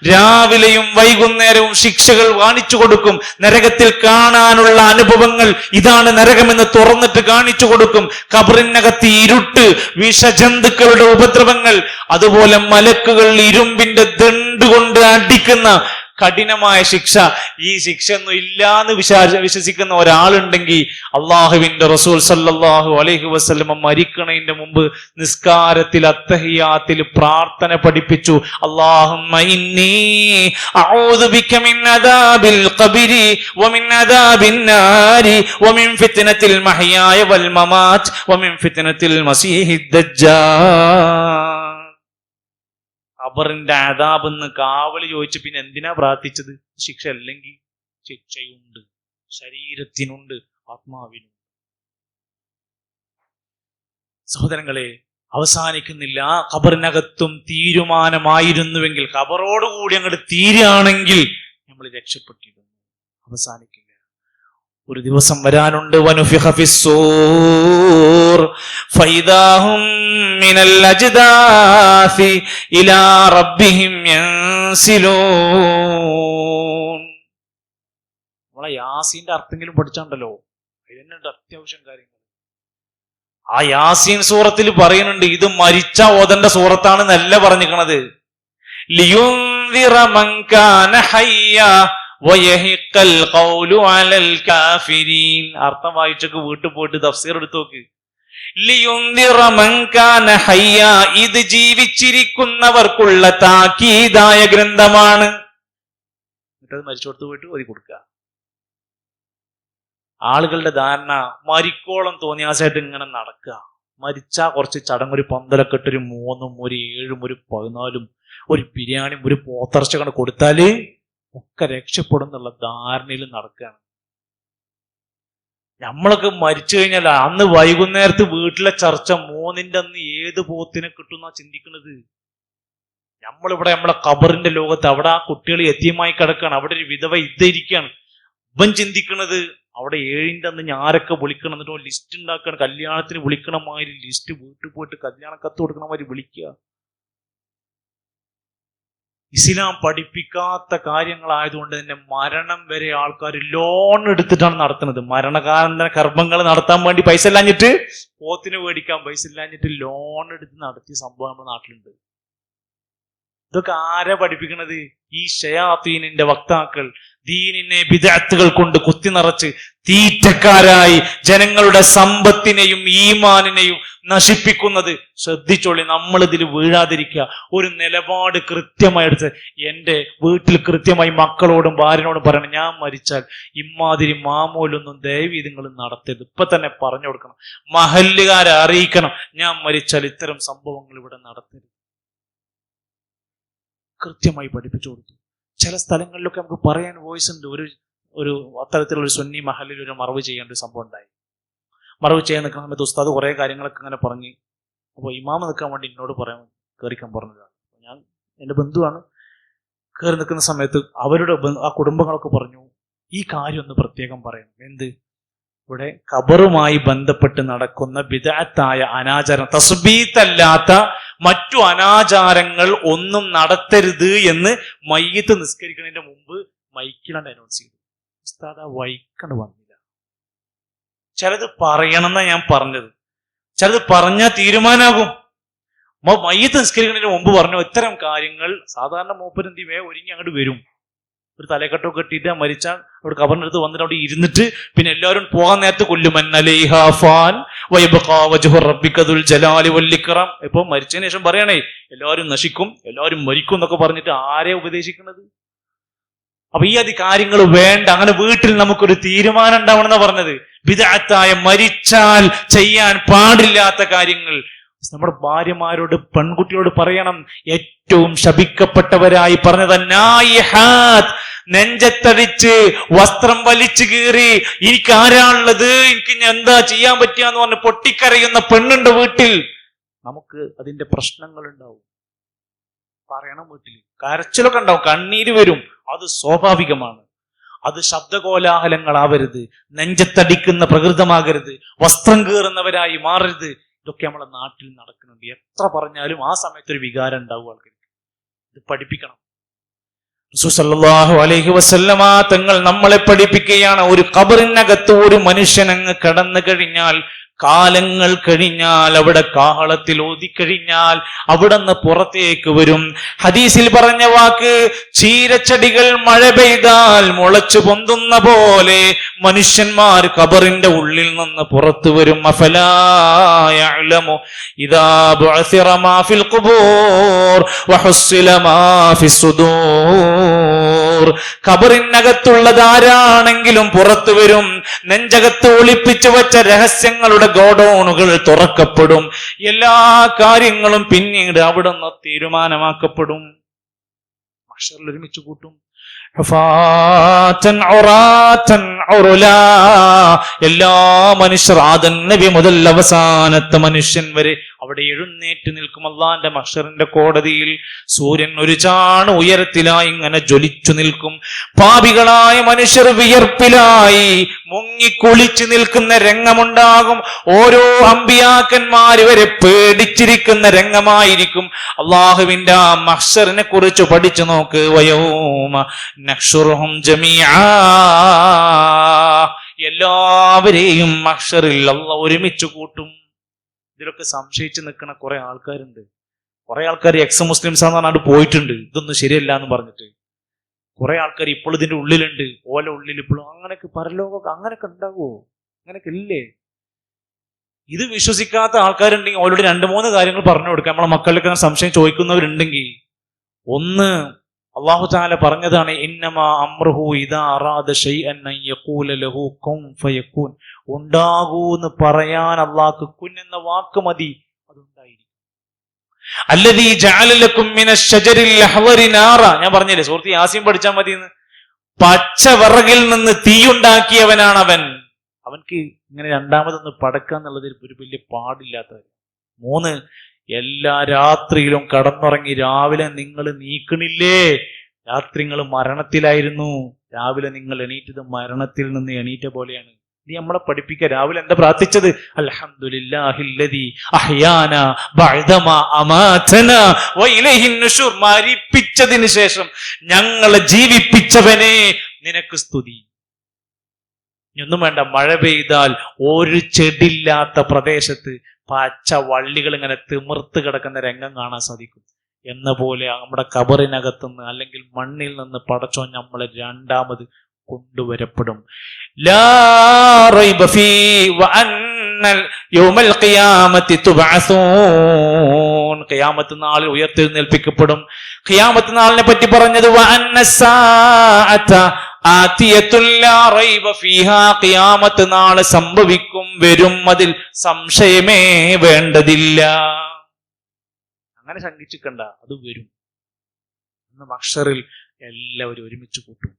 രാവിലെയും വൈകുന്നേരവും ശിക്ഷകൾ കാണിച്ചു കൊടുക്കും. നരകത്തിൽ കാണാനുള്ള അനുഭവങ്ങൾ, ഇതാണ് നരകമെന്ന് തുറന്നിട്ട് കാണിച്ചു കൊടുക്കും. ഖബറിനകത്ത് ഇരുട്ട്, വിഷജന്തുക്കളുടെ ഉപദ്രവങ്ങൾ, അതുപോലെ മലക്കുകൾ ഇരുമ്പിന്റെ ദണ്ട് കൊണ്ട് അടിക്കുന്ന കഠിനമായ ശിക്ഷ. ഈ ശിക്ഷ ഒന്നും ഇല്ലാന്ന് വിശ്വസിക്കുന്ന ഒരാളുണ്ടെങ്കിൽ അള്ളാഹുവിന്റെ റസൂൽ സല്ലല്ലാഹു അലൈഹി വസല്ലം മരിക്കണതിന്റെ മുമ്പ് നിസ്കാരത്തിൽ അത്തഹിയാത്തിൽ പ്രാർത്ഥന പഠിപ്പിച്ചു. അല്ലാഹുമ്മ ഇന്നി അഊദു ബിക മിൻ അദാബിൽ ഖബരി വമിൻ അദാബിൻ നാരി വമിൻ ഫിത്നത്തിൽ മഹ്യായ വൽ മമാത് വമിൻ ഫിത്നത്തിൽ മസീഹിദ് ദജ്ജാൽ. ഖബറിന്റെ അദാബെന്ന് കാവല് ചോദിച്ചു. പിന്നെ എന്തിനാ പ്രാർത്ഥിച്ചത്? ശിക്ഷ അല്ലെങ്കിൽ ശിക്ഷയുണ്ട്, ശരീരത്തിനുണ്ട്, ആത്മാവിനുണ്ട്. സഹോദരങ്ങളെ, അവസാനിക്കുന്നില്ല. ഖബറിനകത്തും തീരുമാനമായിരുന്നുവെങ്കിൽ, ഖബറോടുകൂടി അങ്ങോട്ട് തീരുകയാണെങ്കിൽ നമ്മൾ രക്ഷപ്പെട്ടിരുന്നു. അവസാനിക്കില്ല. ഒരു ദിവസം വരാനുണ്ട്. വനുഫിഖ ഫിസ്സൂർ ഫൈദാഹും മിനൽ അജ്ദാസി ഇലാ റബ്ബിഹിം യൻസിലൂൻ. നമ്മളെ യാസീന്റെ അർത്ഥമെങ്കിലും പഠിച്ചാണ്ടല്ലോ, അതിനുണ്ട് അത്യാവശ്യം കാര്യങ്ങൾ. ആ യാസീൻ സൂറത്തിൽ പറയുന്നുണ്ട്, ഇത് മരിച്ച ഓതന്റെ സൂറത്താണ് നല്ല പറഞ്ഞിരിക്കണത്. ലിയുൻദിറ മൻ കാന ഹയ്യ വയഹിഖൽ ഖൗലു അലൽ കാഫിരീൻ. അർത്ഥം വായിച്ചൊക്കെ വീട്ടിൽ പോയിട്ട് തഫ്സീർ എടുത്തു നോക്ക്. ലിയുൻദിറ മൻ കാന ഹയ്യ, ഇത് ജീവിച്ചിരിക്കുന്നവർക്കുള്ള താക്കീതായ ഗ്രന്ഥമാണ്. എന്നിട്ടത് മരിച്ചോടത്ത് പോയിട്ട് ഓതി കൊടുക്കുക. ആളുകളുടെ ധാരണ മരിക്കോളം തോന്നിയാസായിട്ട് ഇങ്ങനെ നടക്കുക. മരിച്ചാ കുറച്ച് ചടങ്ങ്, ഒരു 12 ഒരു 3, ഒരു 7, ഒരു 14, ഒരു ബിരിയാണിയും ഒരു പോത്തിറച്ചി കൊണ്ട് കൊടുത്താല് ഒക്കെ രക്ഷപ്പെടും എന്നുള്ള ധാരണയിൽ നടക്കുകയാണ്. നമ്മളൊക്കെ മരിച്ചു കഴിഞ്ഞാൽ അന്ന് വൈകുന്നേരത്ത് വീട്ടിലെ ചർച്ച 3-ന്റെ അന്ന് ഏത് പോത്തിനെ കിട്ടുന്ന ചിന്തിക്കുന്നത്. നമ്മളിവിടെ നമ്മളെ ഖബറിന്റെ ലോകത്ത് അവിടെ ആ കുട്ടികൾ യതീമായി കിടക്കുകയാണ്. അവിടെ ഒരു വിധവ ഇരിക്കുകയാണ്. ഇവൻ ചിന്തിക്കുന്നത് അവിടെ 7-ന്റെ അന്ന് ഞാരൊക്കെ വിളിക്കണം, എന്നിട്ടോ ലിസ്റ്റ് ഉണ്ടാക്കണം, കല്യാണത്തിന് വിളിക്കണ മാതിരി ലിസ്റ്റ് വീട്ടിൽ പോയിട്ട് കല്യാണ കത്ത് കൊടുക്കണ മാതിരി വിളിക്കുക. ഇസ്ലാം പഠിപ്പിക്കാത്ത കാര്യങ്ങളായതുകൊണ്ട് തന്നെ മരണം വരെ ആൾക്കാർ ലോൺ എടുത്തിട്ടാണ് നടത്തുന്നത്. മരണകാലന്തര കർമ്മങ്ങൾ നടത്താൻ വേണ്ടി പൈസ ഇല്ലാഞ്ഞിട്ട്, പോത്തിന് മേടിക്കാൻ പൈസ ഇല്ലാഞ്ഞിട്ട് ലോൺ എടുത്ത് നടത്തിയ സംഭവം നമ്മുടെ നാട്ടിലുണ്ട്. ഇതൊക്കെ ആരാ പഠിപ്പിക്കണത്? ഈ ശയാത്തീനിന്റെ വക്താക്കൾ ദീനിനെ ബിദ്അത്തുകൾ കൊണ്ട് കുത്തി നിറച്ച് തീറ്റക്കാരായി ജനങ്ങളുടെ സമ്പത്തിനെയും ഈമാനിനെയും നശിപ്പിക്കുന്നത്. ശ്രദ്ധിച്ചോളി, നമ്മൾ ഇതിൽ വീഴാതിരിക്കുക. ഒരു നിലപാട് കൃത്യമായി എടുത്ത് എന്റെ വീട്ടിൽ കൃത്യമായി മക്കളോടും ഭാര്യനോടും പറയണം, ഞാൻ മരിച്ചാൽ ഇമാതിരി മാമൂലൊന്നും ദയവ് നിങ്ങൾ നടത്തരുത്. ഇപ്പൊ തന്നെ പറഞ്ഞു കൊടുക്കണം, മഹല്ലുകാരെ അറിയിക്കണം, ഞാൻ മരിച്ചാൽ ഇത്തരം സംഭവങ്ങൾ ഇവിടെ നടത്തരുത്. കൃത്യമായി പഠിപ്പിച്ചു കൊടുത്തു. ചില സ്ഥലങ്ങളിലൊക്കെ നമുക്ക് പറയാൻ വോയിസ് ഉണ്ട്. ഒരു അത്തരത്തിലുള്ള ഒരു സുന്നി മഹലിൽ ഒരു മറവ് ചെയ്യേണ്ട ഒരു സംഭവം ഉണ്ടായി. മറവ് ചെയ്യാൻ നിൽക്കുന്ന സമയത്ത് ഉസ്താദ് കുറെ കാര്യങ്ങളൊക്കെ ഇങ്ങനെ പറഞ്ഞ്, അപ്പോൾ ഇമാമ നിൽക്കാൻ വേണ്ടി എന്നോട് പറയാൻ കയറിക്കാൻ പറഞ്ഞതാണ്. ഞാൻ എൻ്റെ ബന്ധുവാണ്. കയറി നിൽക്കുന്ന സമയത്ത് അവരുടെ ആ കുടുംബങ്ങളൊക്കെ പറഞ്ഞു, ഈ കാര്യം ഒന്ന് പ്രത്യേകം പറയണം. എന്ത്? ഇവിടെ ഖബറുമായി ബന്ധപ്പെട്ട് നടക്കുന്ന ബിദ്അത്തായ അനാചാരം, തസ്ബീത്തല്ലാത്ത മറ്റു അനാചാരങ്ങൾ ഒന്നും നടത്തരുത് എന്ന് മയ്യിത്ത് നിസ്കരിക്കുന്നതിന്റെ മുമ്പ് മൈക്കിലാണ്ട് അനൗൺസ് ചെയ്തു. ഉസ്താദ് ആ വൈക്കണ്ട് വന്നില്ല. ചിലത് പറയണമെന്നാ ഞാൻ പറഞ്ഞത്, ചിലത് പറഞ്ഞാൽ തീരുമാനാകും. മയ്യിത്ത് നിസ്കരിക്കുന്നതിന് മുമ്പ് പറഞ്ഞു ഇത്തരം കാര്യങ്ങൾ സാധാരണ മൂപ്പരെന്തിവേ ഒരുങ്ങി അങ്ങോട്ട് വരും. ഒരു തലക്കെട്ടൊക്കെ കെട്ടിയിട്ട് മരിച്ചാൽ അവിടെ കബറിന്റെ അടുത്ത് വന്നിട്ട് അവിടെ ഇരുന്നിട്ട് പിന്നെ എല്ലാവരും പോകാൻ നേരത്ത് ഇപ്പൊ മരിച്ചതിന് ശേഷം പറയണേ എല്ലാവരും നശിക്കും, എല്ലാവരും മരിക്കും എന്നൊക്കെ പറഞ്ഞിട്ട് ആരെ ഉപദേശിക്കുന്നത്? അപ്പൊ ഈ കാര്യങ്ങൾ വേണ്ട. അങ്ങനെ വീട്ടിൽ നമുക്കൊരു തീരുമാനം ഉണ്ടാവണമെന്നാ പറഞ്ഞത്. ബിദ്അത്തായ മരിച്ചാൽ ചെയ്യാൻ പാടില്ലാത്ത കാര്യങ്ങൾ നമ്മുടെ ഭാര്യമാരോട് പെൺകുട്ടിയോട് പറയണം. ഏറ്റവും ശപിക്കപ്പെട്ടവരായി പറഞ്ഞത് നായിഹാത്ത്, നെഞ്ചത്തടിച്ച് വസ്ത്രം വലിച്ചു കീറി എനിക്ക് ആരാളുള്ളത്, എനിക്ക് എന്താ ചെയ്യാൻ പറ്റിയാന്ന് പറഞ്ഞ് പൊട്ടിക്കരയുന്ന പെണ്ണുണ്ട് വീട്ടിൽ. നമുക്ക് അതിന്റെ പ്രശ്നങ്ങൾ ഉണ്ടാവും. പറയണം, വീട്ടിൽ കരച്ചിലൊക്കെ ഉണ്ടാവും, കണ്ണീര് വരും, അത് സ്വാഭാവികമാണ്. അത് ശബ്ദകോലാഹലങ്ങളാവരുത്, നെഞ്ചത്തടിക്കുന്ന പ്രകൃതമാകരുത്, വസ്ത്രം കീറുന്നവരായി മാറരുത്. ഇതൊക്കെ നമ്മളെ നാട്ടിൽ നടക്കുന്നുണ്ട്. എത്ര പറഞ്ഞാലും ആ സമയത്ത് ഒരു വികാരം ഉണ്ടാവും ആൾക്കാർക്ക്. ഇത് പഠിപ്പിക്കണം. റസൂൽ സല്ലല്ലാഹു അലൈഹി വസല്ലമ തങ്ങൾ നമ്മളെ പഠിപ്പിക്കുകയാണ്, ഒരു ഖബറിനകത്ത് ഒരു മനുഷ്യനങ്ങ് കടന്നു കഴിഞ്ഞാൽ, കാലങ്ങൾ കഴിഞ്ഞാൽ, അവിടെ കാഹളത്തിൽ ഓതിക്കഴിഞ്ഞാൽ അവിടുന്ന് പുറത്തേക്ക് വരും. ഹദീസിൽ പറഞ്ഞ വാക്ക്, ചീരച്ചെടികൾ മഴ പെയ്താൽ മുളച്ചു പൊന്തുന്ന പോലെ മനുഷ്യന്മാർ ഖബറിന്റെ ഉള്ളിൽ നിന്ന് പുറത്തു വരും. അഫലാ യഅലമു ഇദാ ബുഅസിറ മാ ഫിൽ ഖുബൂർ വഹുസ്സില മാ ഫിസ് സുദൂർ. ഖബറിനകത്തുള്ളത് ആരാണെങ്കിലും പുറത്തു വരും. നെഞ്ചകത്ത് ഒളിപ്പിച്ചു വച്ച രഹസ്യങ്ങളുടെ ഗോഡൌണുകൾ തുറക്കപ്പെടും. എല്ലാ കാര്യങ്ങളും പിന്നീട് അവിടുന്ന് തീരുമാനമാക്കപ്പെടും. മഹ്ശറിൽ ഒരുമിച്ച് കൂട്ടും. എല്ലാ മനുഷ്യർ ആദം നബി മുതൽ അവസാനത്തെ മനുഷ്യൻ വരെ അവിടെ എഴുന്നേറ്റ് നിൽക്കും. അള്ളാന്റെ മഹ്ശറിന്റെ കോടതിയിൽ സൂര്യൻ ഒരു ചാണ് ഉയരത്തിലായി ഇങ്ങനെ ജ്വലിച്ചു നിൽക്കും. പാപികളായ മനുഷ്യർ വിയർപ്പിലായി മുങ്ങിക്കുളിച്ചു നിൽക്കുന്ന രംഗമുണ്ടാകും. ഓരോ അമ്പിയാക്കന്മാര് വരെ പേടിച്ചിരിക്കുന്ന രംഗമായിരിക്കും. അള്ളാഹുവിന്റെ ആ മഹ്ശറിനെ കുറിച്ച് പഠിച്ചു നോക്ക്. വയൗമ നഹ്ശുറുഹും ജമീഅ, എല്ലാവരെയും മഹ്ശറിൽ അല്ലാഹ് ഒരുമിച്ച് കൂട്ടും. ഇതിലൊക്കെ സംശയിച്ച് നിൽക്കുന്ന കുറെ ആൾക്കാരുണ്ട്. കുറെ ആൾക്കാർ എക്സ് മുസ്ലിംസ് ആണെന്ന് പറഞ്ഞാൽ പോയിട്ടുണ്ട്, ഇതൊന്നും ശരിയല്ല എന്ന് പറഞ്ഞിട്ട്. കുറെ ആൾക്കാർ ഇപ്പോൾ ഇതിന്റെ ഉള്ളിലുണ്ട്, ഓല ഉള്ളിൽ ഇപ്പോഴും. അങ്ങനെയൊക്കെ പരലോകം അങ്ങനെയൊക്കെ ഉണ്ടാവുമോ? അങ്ങനെയൊക്കെ ഇല്ലേ? ഇത് വിശ്വസിക്കാത്ത ആൾക്കാരുണ്ടെങ്കിൽ ഓരോട് 2-3 കാര്യങ്ങൾ പറഞ്ഞു കൊടുക്കാം. നമ്മളെ മക്കളിലൊക്കെ സംശയം ചോദിക്കുന്നവരുണ്ടെങ്കിൽ, ഒന്ന്, അല്ലാഹു തആല പറഞ്ഞതാണ്, ഇന്നമാ അംറുഹു ഇദാ അറാദ ശൈഅൻ അൻ യഖൂല ലഹു കുൻ ഫയകൂൻ. ഉണ്ടാകൂന്ന് പറയാൻ അല്ലാഹുക്ക് കുൻ എന്ന വാക്ക് മതി, അതുണ്ടായിരിക്കും. അല്ലദീ ജഅല ലക്കും മിനശ് ശജരിൽ അഹ്ളരി നാറ. ഞാൻ പറഞ്ഞില്ലേ സൂറത്ത് യാസീൻ പഠിച്ചാൽ മതി എന്ന്. പച്ച വിറകിൽ നിന്ന് തീയുണ്ടാക്കിയവനാണ് അവൻ. അവൻക്ക് ഇങ്ങനെ രണ്ടാമതൊന്ന് പടക്കുക എന്നുള്ളത് ഒരു വലിയ പാടില്ലാത്തവൻ. 3, എല്ലാ രാത്രിയിലും കടന്നുറങ്ങി രാവിലെ നിങ്ങൾ നീക്കണില്ലേ? രാത്രി നിങ്ങൾ മരണത്തിലായിരുന്നു, രാവിലെ നിങ്ങൾ എണീറ്റത് മരണത്തിൽ നിന്ന് എണീറ്റ പോലെയാണ്. നീ നമ്മളെ പഠിപ്പിക്കുക. രാവിലെ എന്താ പ്രാർത്ഥിച്ചത്? അൽഹംദുലില്ലാഹില്ലദീ അഹ്യാനാ ബഅദമാ അമാതനാ വഇലൈഹിൻ നുശൂർ. മരിപ്പിച്ചതിന് ശേഷം ഞങ്ങളെ ജീവിപ്പിച്ചവനെ നിനക്ക് സ്തുതി. ഒന്നും വേണ്ട, മഴ പെയ്താൽ ഒരു ചെടിയില്ലാത്ത പ്രദേശത്ത് പച്ച വള്ളികൾ ഇങ്ങനെ തിമിർത്ത് കിടക്കുന്ന രംഗം കാണാൻ സാധിക്കും. എന്ന പോലെ നമ്മുടെ കബറിനകത്തുനിന്ന് അല്ലെങ്കിൽ മണ്ണിൽ നിന്ന് പടച്ചോൻ നമ്മളെ രണ്ടാമത് കൊണ്ടുവരപ്പെടും. ലാ റൈബ ഫീ വഅന്നൽ യൗമൽ ഖിയാമത്തി തുബഅസൂൻ. ഖിയാമത്ത് നാളിൽ ഉയർത്തെഴുന്നേൽപ്പിക്കപ്പെടും. ഖിയാമത്ത് നാളിനെ പറ്റി പറഞ്ഞത് വഅന്നസ്സാഅത ആതിയത്തുൻ ലാ റൈബ ഫീഹാ. ഖിയാമത്ത് നാളെ സംഭവിക്കും, വരും, അതിൽ സംശയമേ വേണ്ടതില്ല. അങ്ങനെ ശങ്കിച്ചിക്കണ്ട, അത് വരും. അന്ന് മഹ്ശറിൽ എല്ലാവരും ഒരുമിച്ച് കൂട്ടും,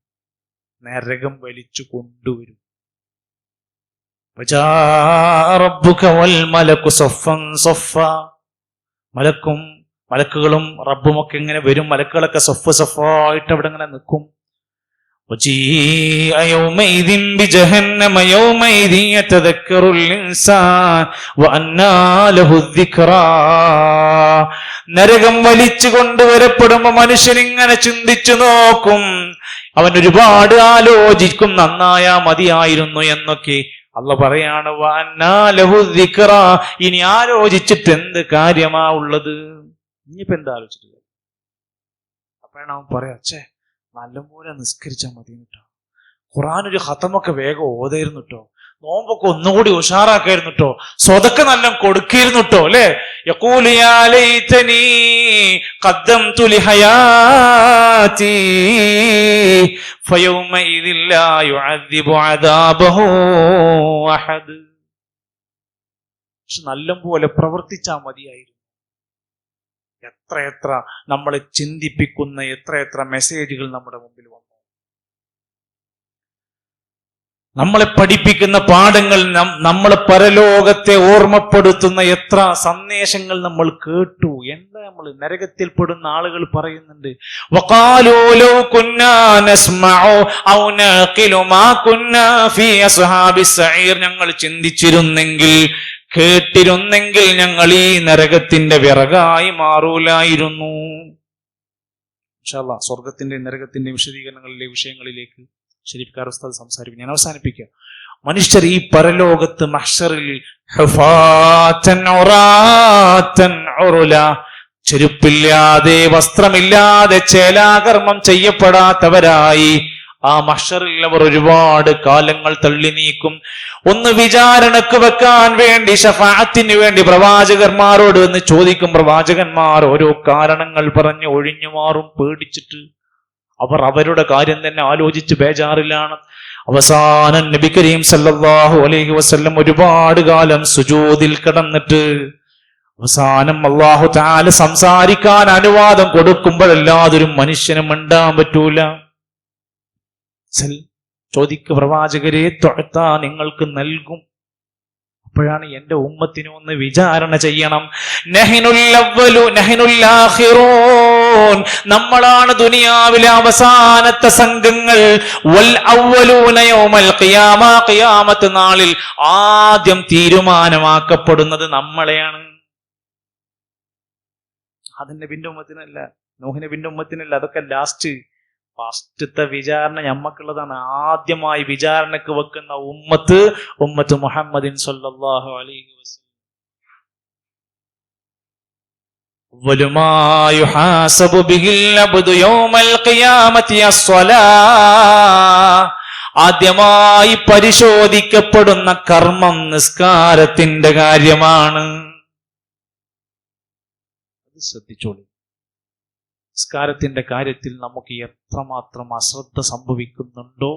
നരകം വലിച്ചു കൊണ്ടുവരും. മലക്കുകളും റബ്ബുമൊക്കെ ഇങ്ങനെ വരും. മലക്കുകളൊക്കെ സഫായിട്ട് അവിടെ ഇങ്ങനെ നിൽക്കും. നരകം വലിച്ചു കൊണ്ടുവരപ്പെടുമ്പോ മനുഷ്യനിങ്ങനെ ചിന്തിച്ചു നോക്കും. അവൻ ഒരുപാട് ആലോചിക്കും, നന്നായാ മതിയായിരുന്നു എന്നൊക്കെ. അള്ളാഹ് പറയാണ് ഇനി ആലോചിച്ചിട്ട് എന്ത് കാര്യമാ ഉള്ളത്? ഇനിയിപ്പോ എന്താ ആലോചിച്ചിട്ട്? അപ്പോഴാണ് അവൻ പറയാ, ഛേ നല്ലപോലെ നിസ്കരിച്ചാൽ മതി കേട്ടോ, ഖുർആൻ ഒരു ഖതമൊക്കെ വേഗം ഓതായിരുന്നു കേട്ടോ, നോമ്പൊക്കെ ഒന്നുകൂടി ഉഷാറാക്കായിരുന്നു കേട്ടോ, സ്വതക്ക നല്ല കൊടുക്കായിരുന്നു കേട്ടോ, അല്ലെ? യഖൂലു യാ ലൈതനി ഖദ്ദംതു ലിഹയാതി ഫയൗമഇദിൻ ലാ യുഅദ്ദിബു അദാബഹു അഹദ്. നല്ലപോലെ പ്രവർത്തിച്ചാൽ മതിയായിരുന്നു. എത്രയെത്ര നമ്മളെ ചിന്തിപ്പിക്കുന്ന എത്രയെത്ര മെസ്സേജുകൾ നമ്മുടെ മുമ്പിൽ വന്നു. നമ്മളെ പഠിപ്പിക്കുന്ന പാഠങ്ങൾ, നമ്മളെ പരലോകത്തെ ഓർമ്മപ്പെടുത്തുന്ന എത്ര സന്ദേശങ്ങൾ നമ്മൾ കേട്ടു. എന്താ നമ്മൾ നരകത്തിൽപ്പെടുന്ന ആളുകൾ പറയുന്നുണ്ട്, വഖാലൂ ലൗ കുന്നാ നസ്മഉ ഔ നഖിലു മാ കുന്നാ ഫീ അസ്ഹാബിസ് സഈർ. ഞങ്ങൾ ചിന്തിച്ചിരുന്നെങ്കിൽ, കേട്ടിരുന്നെങ്കിൽ ഞങ്ങൾ ഈ നരകത്തിന്റെ വിറകായി മാറൂലായിരുന്നു. ഇൻഷാ അല്ലാഹ് സ്വർഗത്തിന്റെ നരകത്തിന്റെ വിശദീകരണങ്ങളിലെ വിഷയങ്ങളിലേക്ക് ശരീഫ്കാർ ഉസ്താദ് സംസാരിക്കും. ഞാൻ അവസാനിപ്പിക്കുക. മനുഷ്യർ ഈ പരലോകത്ത് മഹ്ശറിൽ ഹുഫാതൻ ഉറാതൻ ഉറുല, ചെരുപ്പില്ലാതെ വസ്ത്രമില്ലാതെ ചേലാകർമ്മം ചെയ്യപ്പെടാത്തവരായി ആ മഹ്ശറിൽ അവർ ഒരുപാട് കാലങ്ങൾ തള്ളി നീക്കും. ഒന്ന് വിചാരണക്ക് വെക്കാൻ വേണ്ടി, ശഫാഅത്തിന് വേണ്ടി പ്രവാചകന്മാരോട് എന്ന് ചോദിക്കും. പ്രവാചകന്മാർ ഓരോ കാരണങ്ങൾ പറഞ്ഞ് ഒഴിഞ്ഞു മാറും പേടിച്ചിട്ട്. അവർ അവരുടെ കാര്യം തന്നെ ആലോചിച്ച് ബേജാറിലാണ്. അവസാനം നബി കരീം സല്ലല്ലാഹു അലൈഹി വസല്ലം ഒരുപാട് കാലം സുജൂദിൽ കിടന്നിട്ട് അവസാനം അല്ലാഹു തആല സംസാരിക്കാൻ അനുവാദം കൊടുക്കുമ്പോഴല്ലാതൊരു മനുഷ്യനും മിണ്ടാൻ പറ്റൂല. ചോദിക്ക് പ്രവാചകരെ, തൊഴുത്താ നിങ്ങൾക്ക് നൽകും. അപ്പോഴാണ് എന്റെ ഉമ്മത്തിനെ ഒന്ന് വിചാരണ ചെയ്യണം. നമ്മളാണ് ദുനിയാവിലെ അവസാനത്തെ സംഘങ്ങൾ. വൽ അവ്വലൂന യൗമൽ ഖിയാമ, ഖിയാമത്ത് നാളിൽ ആദ്യം തീരുമാനമാക്കപ്പെടുന്നത് നമ്മളെയാണ്. ആദം നബിന്റെ ഉമ്മത്തിനല്ല, നൂഹ് നബിന്റെ ഉമ്മത്തിനല്ല. അതൊക്കെ ഫസ്റ്റത്തെ വിചാരണ ഞമ്മക്കുള്ളതാണ്. ആദ്യമായി വിചാരണക്ക് വെക്കുന്ന ഉമ്മത്ത് മുഹമ്മദിൻ സല്ലല്ലാഹു അലൈഹി വസല്ലം. വലുമാ യുഹാസബു ബിഹിൽ അബ്ദു യൗമൽ ഖിയാമത്തി അസ്സലാ. ആദ്യമായി പരിശോധിക്കപ്പെടുന്ന കർമ്മം നിസ്കാരത്തിന്റെ കാര്യമാണ്. അത് ശ്രദ്ധിച്ചോളൂ. നിസ്കാരത്തിന്റെ കാര്യത്തിൽ നമുക്ക് എത്രമാത്രം അശ്രദ്ധ സംഭവിക്കുന്നുണ്ടോ.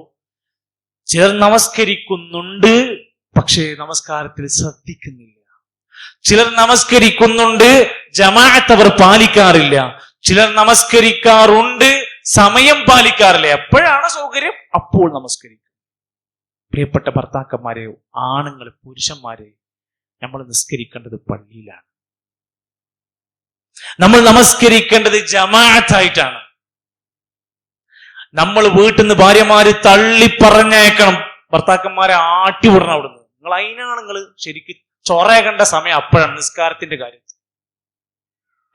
ചിലർ നമസ്കരിക്കുന്നുണ്ട്, പക്ഷേ നമസ്കാരത്തിൽ ശ്രദ്ധിക്കുന്നില്ല. ചിലർ നമസ്കരിക്കുന്നുണ്ട്, ജമാഅത്ത് അവർ പാലിക്കാറില്ല. ചിലർ നമസ്കരിക്കാറുണ്ട്, സമയം പാലിക്കാറില്ല. എപ്പോഴാണ് സൗകര്യം അപ്പോൾ നമസ്കരിക്കും. പ്രിയപ്പെട്ട ഭർത്താക്കന്മാരെ, ആണുങ്ങളെ, പുരുഷന്മാരെ, നമ്മൾ നിസ്കരിക്കേണ്ടത് പള്ളിയിലാണ്. നമ്മൾ നമസ്കരിക്കേണ്ടത് ജമാഅത്തായിട്ടാണ്. നമ്മൾ വീട്ടിൽ നിന്ന് ഭാര്യമാര് തള്ളി പറഞ്ഞയക്കണം. ഭർത്താക്കന്മാരെ ആട്ടി വിടണം അവിടുന്ന്. നിങ്ങൾ അതിനാണ് നിങ്ങൾ ശരിക്കും ചൊറയേണ്ട സമയം അപ്പോഴാണ് നിസ്കാരത്തിന്റെ കാര്യം.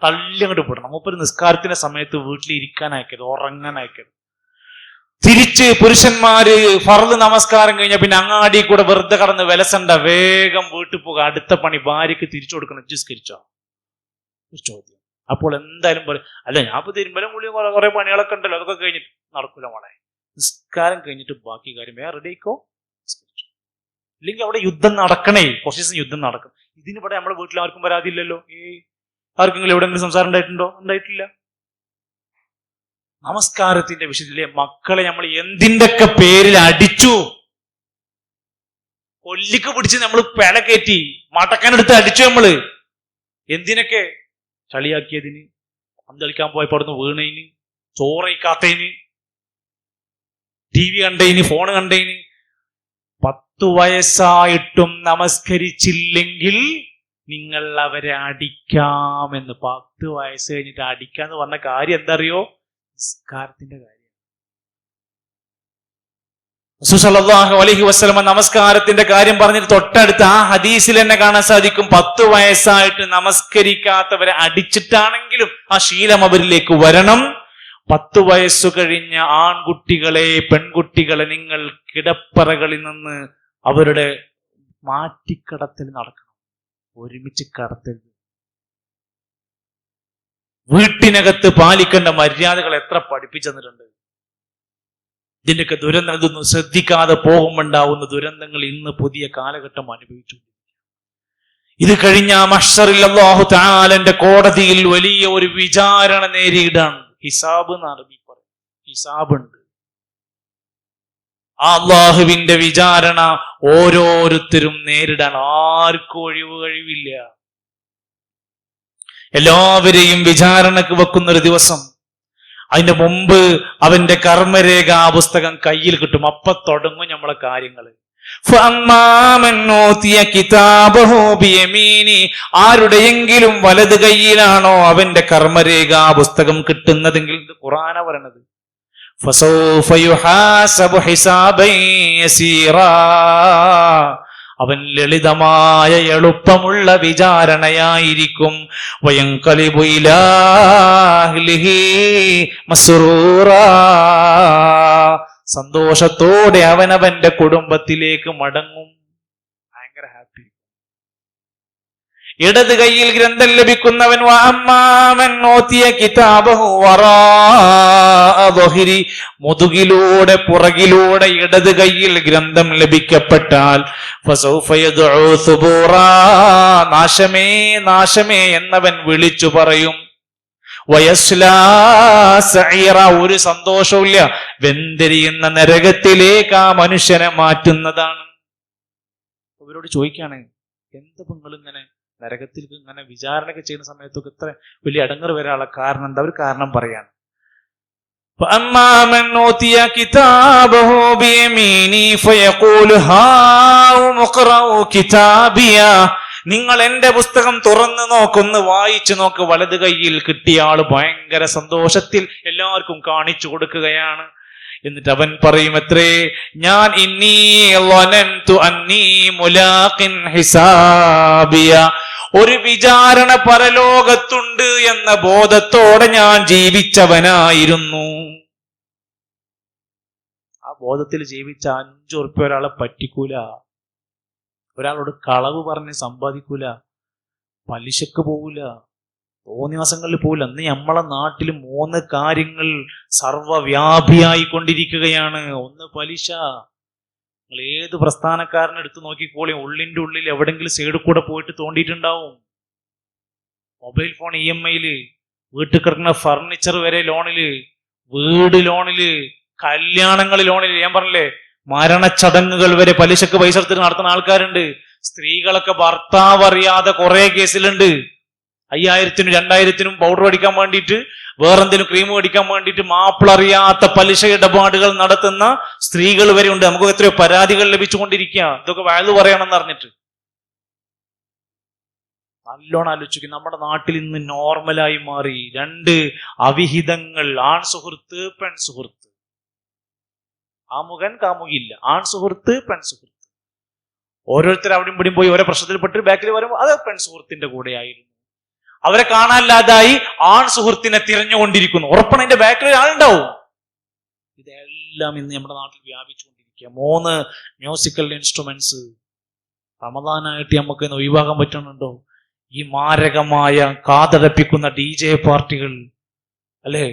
തള്ളി അങ്ങോട്ട് വിടണം. മൂപ്പര് നിസ്കാരത്തിന്റെ സമയത്ത് വീട്ടിൽ ഇരിക്കാൻ അയക്കരുത്, ഉറങ്ങാൻ അയക്കരുത്. തിരിച്ച് പുരുഷന്മാര് ഫർദ് നമസ്കാരം കഴിഞ്ഞ പിന്നെ അങ്ങാടി കൂടെ വെറുതെ കടന്ന് വിലസണ്ട, വേഗം വീട്ടിൽ പോകുക. അടുത്ത പണി ഭാര്യക്ക് തിരിച്ചു കൊടുക്കണം. നിസ്കരിച്ചോ? ഒരു ചോദ്യം. അപ്പോൾ എന്തായാലും അല്ല, ഞാൻ ഇപ്പൊ തിരുമ്പലും കൂടി കുറെ പണികളൊക്കെ ഉണ്ടല്ലോ, അതൊക്കെ കഴിഞ്ഞിട്ട് നടക്കൂല മോളെ. നിസ്കാരം കഴിഞ്ഞിട്ട് ബാക്കി കാര്യം വേറെ റെഡി ആയിക്കോ. ഇല്ലെങ്കിൽ അവിടെ യുദ്ധം നടക്കണേ, കുറച്ച് ദിവസം യുദ്ധം നടക്കും. ഇതിനിവിടെ നമ്മുടെ വീട്ടിൽ ആർക്കും പരാതിയില്ലല്ലോ. ആർക്കെങ്കിലും എവിടെയെങ്കിലും സംസാരം ഉണ്ടായിട്ടുണ്ടോ? ഉണ്ടായിട്ടില്ല. നമസ്കാരത്തിന്റെ വിഷയത്തിലെ മക്കളെ നമ്മൾ എന്തിൻ്റെയൊക്കെ പേരിൽ അടിച്ചു, കൊല്ലിക്ക് പിടിച്ച് നമ്മൾ പിഴ കയറ്റി മടക്കാനെടുത്ത് അടിച്ചു. നമ്മള് എന്തിനൊക്കെ? ചളിയാക്കിയതിന്, പന്ത് കളിക്കാൻ പോയപ്പോ അവിടുന്ന് വീണതിന്, ചോറയിക്കാത്തതിന്, TV കണ്ടതിന്, ഫോണ് കണ്ടതിന്. 10 വയസ്സായിട്ടും നമസ്കരിച്ചില്ലെങ്കിൽ നിങ്ങൾ അവരെ അടിക്കാമെന്ന്. 10 വയസ്സ് കഴിഞ്ഞിട്ട് അടിക്കാന്ന് പറഞ്ഞ കാര്യം എന്താ അറിയോ? നിസ്കാരത്തിന്റെ കാര്യം. റസൂൽ സല്ലല്ലാഹു അലൈഹി വസല്ലം നമസ്കാരത്തിന്റെ കാര്യം പറഞ്ഞിട്ട് തൊട്ടടുത്ത് ആ ഹദീസിൽ തന്നെ കാണാൻ സാധിക്കും, 10 വയസ്സായിട്ട് നമസ്കരിക്കാത്തവരെ അടിച്ചിട്ടാണെങ്കിലും ആ ശീലം അവരിലേക്ക് വരണം. 10 വയസ്സു കഴിഞ്ഞ ആൺകുട്ടികളെ, പെൺകുട്ടികളെ നിങ്ങൾ കിടപ്പറകളിൽ നിന്ന് അവരുടെ മാറ്റിക്കടത്തൽ നടക്കണം. ഒരുമിച്ച് കടത്തരുത്. വീട്ടിനകത്ത് പാലിക്കേണ്ട മര്യാദകൾ എത്ര പഠിപ്പിച്ചു തന്നിട്ടുണ്ട്. ഇതിന്റെയൊക്കെ ദുരന്തം, ഇതൊന്നും ശ്രദ്ധിക്കാതെ പോകുമ്പോണ്ടാവുന്ന ദുരന്തങ്ങൾ ഇന്ന് പുതിയ കാലഘട്ടം അനുഭവിച്ചു. ഇത് കഴിഞ്ഞ മഹ്ശറിൽ അല്ലാഹു തആലയുടെ കോടതിയിൽ വലിയ ഒരു വിചാരണ നേരിടാണ്. ഹിസാബ് എന്ന് അറബി പറയും. ഹിസാബുണ്ട്. ആ അല്ലാഹുവിന്റെ വിചാരണ ഓരോരുത്തരും നേരിടാൻ. ആർക്കും കഴിവില്ല. എല്ലാവരെയും വിചാരണക്ക് വെക്കുന്ന ഒരു ദിവസം. അതിന്റെ മുമ്പ് അവന്റെ കർമ്മരേഖ പുസ്തകം കയ്യിൽ കിട്ടും. അപ്പൊ തുടങ്ങും നമ്മളെ കാര്യങ്ങള്. ആരുടെയെങ്കിലും വലത് കൈയിലാണോ അവന്റെ കർമ്മരേഖ പുസ്തകം കിട്ടുന്നതെങ്കിൽ, ഇത് ഖുർആന പറയണത്, അവൻ ലളിതമായ എളുപ്പമുള്ള വിചാരണയായിരിക്കും. വയൻഖലിബു ഇലാ അഹ്ലിഹി മസ്റൂറാ, സന്തോഷത്തോടെ അവനവന്റെ കുടുംബത്തിലേക്ക് മടങ്ങും. ഭയങ്കര ഹാപ്പി. ഇടത് കൈയിൽ ഗ്രന്ഥം ലഭിക്കുന്നവൻ മുതുകിലൂടെ പുറകിലൂടെ ഇടത് കൈയിൽ ഗ്രന്ഥം ലഭിക്കപ്പെട്ടാൽ നാശമേ നാശമേ എന്നവൻ വിളിച്ചു പറയും. ഒരു സന്തോഷവുമില്ല, വെന്തിരിയുന്ന നരകത്തിലേക്ക് ആ മനുഷ്യനെ മാറ്റുന്നതാണ്. അവരോട് ചോദിക്കാണ്, എന്താ നിങ്ങൾ ഇങ്ങനെ നരകത്തിൽ ഇങ്ങനെ വിചാരണയൊക്കെ ചെയ്യുന്ന സമയത്തൊക്കെ ഇത്ര വലിയ അടങ്ങറ് വരാനുള്ള കാരണം എന്താ? ഒരു കാരണം പറയാണ്. നിങ്ങൾ എന്റെ പുസ്തകം തുറന്നു നോക്കൊന്ന് വായിച്ചു നോക്ക്. വലത് കൈയിൽ കിട്ടിയ ആള് ഭയങ്കര സന്തോഷത്തിൽ എല്ലാവർക്കും കാണിച്ചു കൊടുക്കുകയാണ്. എന്നിട്ട് അവൻ പറയും, എത്രേ, ഞാൻ ഒരു വിചാരണ പരലോകത്തുണ്ട് എന്ന ബോധത്തോടെ ഞാൻ ജീവിച്ചവനായിരുന്നു. ആ ബോധത്തിൽ ജീവിച്ച 5 ഉറുപ്പിക ഒരാളെ പറ്റിക്കൂല, ഒരാളോട് കളവ് പറഞ്ഞ് സമ്പാദിക്കൂല, പലിശക്ക് പോകൂല, തോന്നിവാസങ്ങളിൽ പോകില്ല. അന്ന് നമ്മളെ നാട്ടിൽ 3 കാര്യങ്ങൾ സർവ്വവ്യാപിയായിക്കൊണ്ടിരിക്കുകയാണ്. ഒന്ന് പലിശ. നിങ്ങൾ ഏത് പ്രസ്ഥാനക്കാരനെ എടുത്ത് നോക്കിക്കോളി, ഉള്ളിന്റെ ഉള്ളിൽ എവിടെങ്കിലും സൈഡിൽ കൂടെ പോയിട്ട് തോണ്ടിയിട്ടുണ്ടാവും. മൊബൈൽ ഫോൺ EMI-ല്, വീട്ടിൽ കിടക്കുന്ന ഫർണിച്ചർ വരെ ലോണില്, വീട് ലോണില്, കല്യാണങ്ങൾ ലോണില്. ഞാൻ പറഞ്ഞില്ലേ, മരണച്ചടങ്ങുകൾ വരെ പലിശക്ക് പൈസ എടുത്തിട്ട് നടത്തുന്ന ആൾക്കാരുണ്ട്. സ്ത്രീകളൊക്കെ ഭർത്താവ് അറിയാതെ കുറെ കേസിലുണ്ട്. 5000-നും 2000-നും പൗഡർ അടിക്കാൻ വേണ്ടിയിട്ട്, വേറെന്തെങ്കിലും ക്രീം അടിക്കാൻ വേണ്ടിയിട്ട് മാപ്പിള അറിയാത്ത പലിശ ഇടപാടുകൾ നടത്തുന്ന സ്ത്രീകൾ വരെ ഉണ്ട്. നമുക്ക് എത്രയോ പരാതികൾ ലഭിച്ചുകൊണ്ടിരിക്കുക. ഇതൊക്കെ വയലു പറയണമെന്ന് അറിഞ്ഞിട്ട്. നല്ലോണം ആലോചിക്കും. നമ്മുടെ നാട്ടിൽ ഇന്ന് നോർമലായി മാറി 2 അവിഹിതങ്ങൾ, ആൺ സുഹൃത്ത് പെൺ സുഹൃത്ത്. ആമുഖൻ കാമുകിയില്ല, ആൺ സുഹൃത്ത് പെൺ സുഹൃത്ത്. ഓരോരുത്തർ അവിടെയും ഇവിടെയും പോയി ഓരോ പ്രശ്നത്തിൽപ്പെട്ട് ബാക്കിൽ വരുമ്പോൾ അത് പെൺ സുഹൃത്തിന്റെ കൂടെയായിരുന്നു. അവരെ കാണാനില്ലാതായി ആൺ സുഹൃത്തിനെ തിരഞ്ഞുകൊണ്ടിരിക്കുന്നു. ഉറപ്പാണ് അതിന്റെ ബാക്കിൽ ആളുണ്ടാവും. ഇതെല്ലാം ഇന്ന് നമ്മുടെ നാട്ടിൽ വ്യാപിച്ചുകൊണ്ടിരിക്കുക. 3 മ്യൂസിക്കൽ ഇൻസ്ട്രുമെന്റ്സ് റമദാനായിട്ട് നമുക്ക് ഇന്ന് ഒഴിവാക്കാൻ പറ്റുന്നുണ്ടോ? ഈ മാരകമായ കാതടപ്പിക്കുന്ന DJ പാർട്ടികൾ അല്ലേ?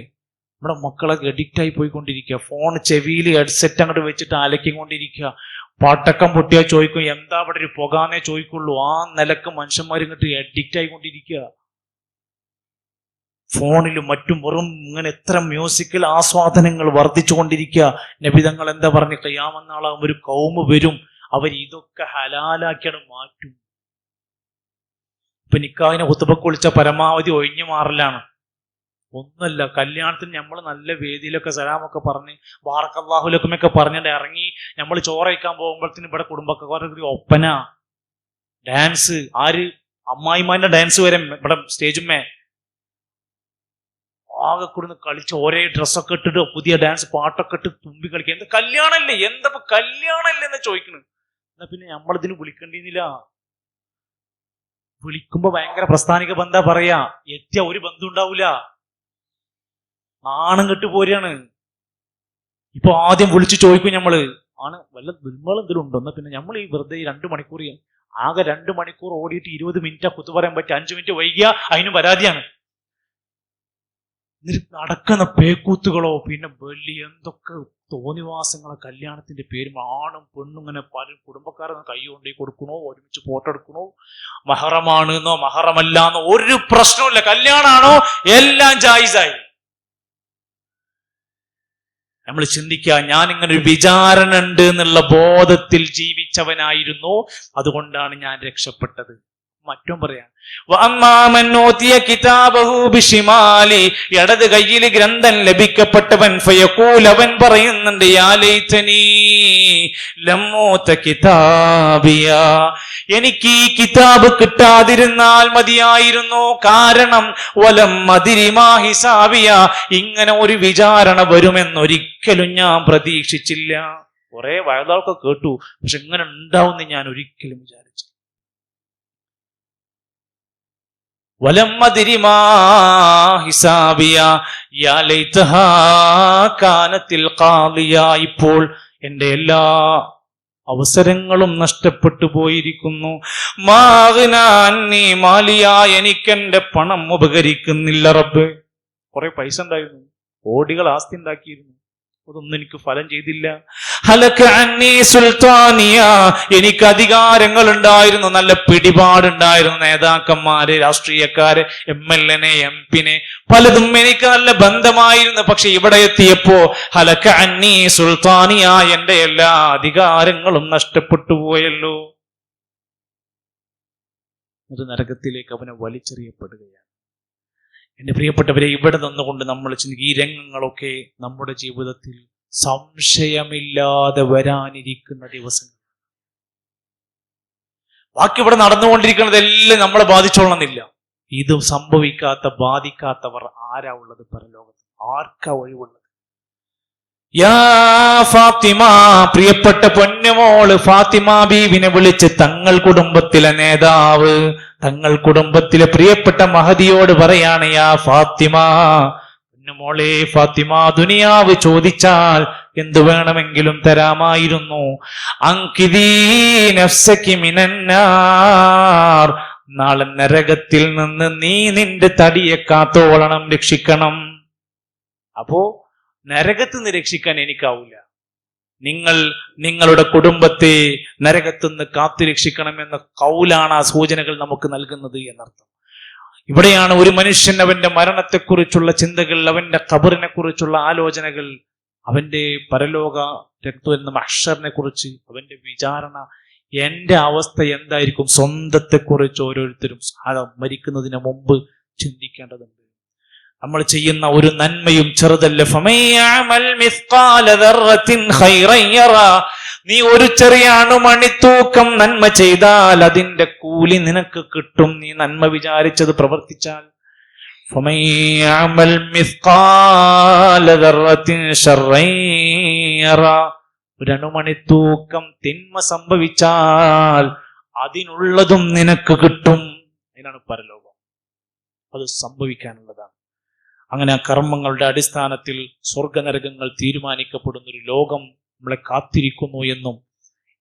നമ്മുടെ മക്കളൊക്കെ അഡിക്റ്റ് ആയി പോയിക്കൊണ്ടിരിക്കുക. ഫോൺ ചെവിയിൽ ഹെഡ്സെറ്റ് അങ്ങോട്ട് വെച്ചിട്ട് അലക്കിക്കൊണ്ടിരിക്കുക. പടക്കം പൊട്ടിയാൽ ചോദിക്കും എന്താ അവിടെ ഒരു പുകാന്നേ ചോദിക്കുള്ളൂ. ആ നിലക്ക് മനുഷ്യന്മാർ ഇങ്ങോട്ട് അഡിക്റ്റ് ആയിക്കൊണ്ടിരിക്കുക. ഫോണിലും മറ്റും വെറും ഇങ്ങനെ എത്ര മ്യൂസിക്കൽ ആസ്വാദനങ്ങൾ വർദ്ധിച്ചു കൊണ്ടിരിക്കുക. നബിതങ്ങൾ എന്താ പറഞ്ഞ ഖിയാമത്ത് നാളാകുമ്പോൾ ഒരു കൗമ് വരും, അവർ ഇതൊക്കെ ഹലാലാക്കിയാണ് മാറ്റും. ഇപ്പൊ നിക്കാഹിനെ ഖുതുബക്ക് വിളിച്ച പരമാവധി ഒഴിഞ്ഞു മാറലാണ്. ഒന്നുമല്ല, കല്യാണത്തിന് നമ്മൾ നല്ല വേദിയിലൊക്കെ സലാമൊക്കെ പറഞ്ഞ് ബാറക്കല്ലാഹുലക്കുമൊക്കെ പറഞ്ഞിട്ട് ഇറങ്ങി നമ്മൾ ചോറയ്ക്കാൻ പോകുമ്പോഴത്തേന് ഇവിടെ കുടുംബക്കാരുടെ ഒപ്പന ഡാൻസ്, ആര് അമ്മായിമാന്റെ ഡാൻസ് വരെ ഇവിടെ സ്റ്റേജുമേ ആകെ കൊടുന്ന് കളിച്ച് ഒരേ ഡ്രസ്സൊക്കെ ഇട്ടിട്ട് പുതിയ ഡാൻസ് പാട്ടൊക്കെ ഇട്ട് തുമ്പി കളിക്കുക. എന്താ കല്യാണല്ലേ, എന്താ കല്യാണല്ലേ എന്ന് ചോദിക്കണ്. എന്നാ പിന്നെ നമ്മളിതിന് വിളിക്കേണ്ടിന്നില്ല. വിളിക്കുമ്പോ ഭയങ്കര പ്രസ്ഥാനിക ബന്ധാ പറയാ, എത്തിയ ഒരു ബന്ധം ഉണ്ടാവൂല, നാണം കെട്ട് പോരാണ്. ഇപ്പൊ ആദ്യം വിളിച്ചു ചോദിക്കും നമ്മള് ആണ് വല്ല ദുർബലം എന്തെങ്കിലും ഉണ്ടോ? എന്നാ പിന്നെ നമ്മൾ ഈ വെറുതെ 2 മണിക്കൂർ ആകെ 2 മണിക്കൂർ ഓടിയിട്ട് 20 മിനിറ്റാ കുത്തു പറയാൻ പറ്റുക. 5 മിനിറ്റ് വൈകിയ അതിന് പരാതിയാണ്. നടക്കുന്ന പേക്കൂത്തുകളോ പിന്നെ വലിയ എന്തൊക്കെ തോന്നിവാസങ്ങളെ കല്യാണത്തിന്റെ പേരും ആണും പെണ്ണും ഇങ്ങനെ പല കുടുംബക്കാരെ കൈ കൊണ്ടേ കൊടുക്കണോ, ഒരുമിച്ച് ഫോട്ടോ എടുക്കണോ, മഹറമാണെന്നോ മഹറമല്ലാന്നോ ഒരു പ്രശ്നമില്ല. കല്യാണാണോ എല്ലാം ജായിസായി. നമ്മൾ ചിന്തിക്കുക, ഞാൻ ഇങ്ങനെ ഒരു വിചാരണ ഉണ്ട് എന്നുള്ള ബോധത്തിൽ ജീവിച്ചവനായിരുന്നു, അതുകൊണ്ടാണ് ഞാൻ രക്ഷപ്പെട്ടത്. മറ്റും പറയാം, ഇടത് കയ്യിൽ ഗ്രന്ഥം ലഭിക്കപ്പെട്ടവൻ ഫയഖൂൽ, അവൻ പറയുന്നുണ്ട് യാ ലൈതനീ ലമ്മൂത കിതാബിയ, എനിക്ക് ഈ കിതാബ് കിട്ടാതിരുന്നാൽ മതിയായിരുന്നു. കാരണം വലം അദ്രി മാ ഹിസാബിയ, ഇങ്ങനെ ഒരു വിചാരണ വരുമെന്നൊരിക്കലും ഞാൻ പ്രതീക്ഷിച്ചില്ല. കുറെ വയതാളൊക്കെ കേട്ടു, പക്ഷെ ഇങ്ങനെ ഉണ്ടാവുമെന്ന് ഞാൻ ഒരിക്കലും വിചാരിച്ചു. വലം അദ്രി മാ ഹിസാബിയ യാ ലൈതഹാ കാനത്തിൽ ഖാദിയ, ഇപ്പോൾ എന്റെ എല്ലാ അവസരങ്ങളും നഷ്ടപ്പെട്ടു പോയിരിക്കുന്നു. മാഗ്നാ അന്നീ മാലിയ, എനിക്കെന്റെ പണം ഉപകരിക്കുന്നില്ല റബ്ബ്. കുറെ പൈസ ഉണ്ടായിരുന്നു, കോടികൾ ആസ്തി ഉണ്ടാക്കിയിരുന്നു, അതൊന്നും എനിക്ക് ഫലം ചെയ്തില്ല. ഹലക അന്നീ സുൽത്താനിയ, എനിക്ക് അധികാരങ്ങൾ ഉണ്ടായിരുന്നു, നല്ല പിടിപാടുണ്ടായിരുന്നു, നേതാക്കന്മാര്, രാഷ്ട്രീയക്കാര്, MLA MP പലതും എനിക്ക് നല്ല ബന്ധമായിരുന്നു. പക്ഷെ ഇവിടെ എത്തിയപ്പോ ഹലക അന്നീ സുൽത്താനിയ, എന്റെ എല്ലാ അധികാരങ്ങളും നഷ്ടപ്പെട്ടു പോയല്ലോ. ഒരു നരകത്തിലേക്ക് അവനെ വലിച്ചെറിയപ്പെടുകയാണ്. എന്റെ പ്രിയപ്പെട്ടവരെ, ഇവിടെ നിന്നുകൊണ്ട് നമ്മൾ ചിന്തിക്കും, ഈ രംഗങ്ങളൊക്കെ നമ്മുടെ ജീവിതത്തിൽ സംശയമില്ലാതെ വരാനിരിക്കുന്ന ദിവസങ്ങൾ. ബാക്കി ഇവിടെ നടന്നുകൊണ്ടിരിക്കുന്നതെല്ലാം നമ്മളെ ബാധിച്ചോളണമെന്നില്ല. ഇത് സംഭവിക്കാത്ത ബാധിക്കാത്തവർ ആരാ ഉള്ളത് പരലോകത്ത്? ആർക്കാ ഒഴിവുള്ളത്? യാ ഫാത്തിമ, പ്രിയപ്പെട്ട പൊന്നുമോള് ഫാത്തിമ ബീവിനെ വിളിച്ച് തങ്ങൾ കുടുംബത്തിലെ നേതാവ്, തങ്ങൾ കുടുംബത്തിലെ പ്രിയപ്പെട്ട മഹദിയോട് പറയാണ്, യാ ഫാത്തിമ, പൊന്നുമോളെ ഫാത്തിമ, ദുനിയാവ് ചോദിച്ചാൽ എന്തു വേണമെങ്കിലും തരാമായിരുന്നു. അൻകിദീ നഫ്സകി മിനന്നാർ, നാളെ നരകത്തിൽ നിന്ന് നീ നിന്റെ തടിയെ കാത്തോളണം, രക്ഷിക്കണം. അപ്പോ നരകത്ത് നിന്ന് രക്ഷിക്കാൻ എനിക്കാവൂല, നിങ്ങൾ നിങ്ങളുടെ കുടുംബത്തെ നരകത്തുനിന്ന് കാത്തു രക്ഷിക്കണമെന്ന കൗലാണ് ആ സൂചനകൾ നമുക്ക് നൽകുന്നത് എന്നർത്ഥം. ഇവിടെയാണ് ഒരു മനുഷ്യൻ അവന്റെ മരണത്തെക്കുറിച്ചുള്ള ചിന്തകൾ, അവന്റെ ഖബറിനെ കുറിച്ചുള്ള ആലോചനകൾ, അവന്റെ പരലോക രക്തം മഹ്ശറിനെ കുറിച്ച് അവന്റെ വിചാരണ, എന്റെ അവസ്ഥ എന്തായിരിക്കും, സ്വന്തത്തെക്കുറിച്ച് ഓരോരുത്തരും മരിക്കുന്നതിന് മുമ്പ് ചിന്തിക്കേണ്ടതുണ്ട്. നമ്മൾ ചെയ്യുന്ന ഒരു നന്മയും ചെറുതല്ല. നീ ഒരു ചെറിയ അണുമണിത്തൂക്കം നന്മ ചെയ്താൽ അതിന്റെ കൂലി നിനക്ക് കിട്ടും, നീ നന്മ വിചാരിച്ചത് പ്രവർത്തിച്ചാൽ. ഒരണുമണി തൂക്കം തിന്മ സംഭവിച്ചാൽ അതിനുള്ളതും നിനക്ക് കിട്ടും. അതിനാണ് പരലോകം. അത് സംഭവിക്കാനുള്ളതാണ്. അങ്ങനെ ആ കർമ്മങ്ങളുടെ അടിസ്ഥാനത്തിൽ സ്വർഗനരകങ്ങൾ തീരുമാനിക്കപ്പെടുന്ന ഒരു ലോകം നമ്മളെ കാത്തിരിക്കുന്നു എന്നും,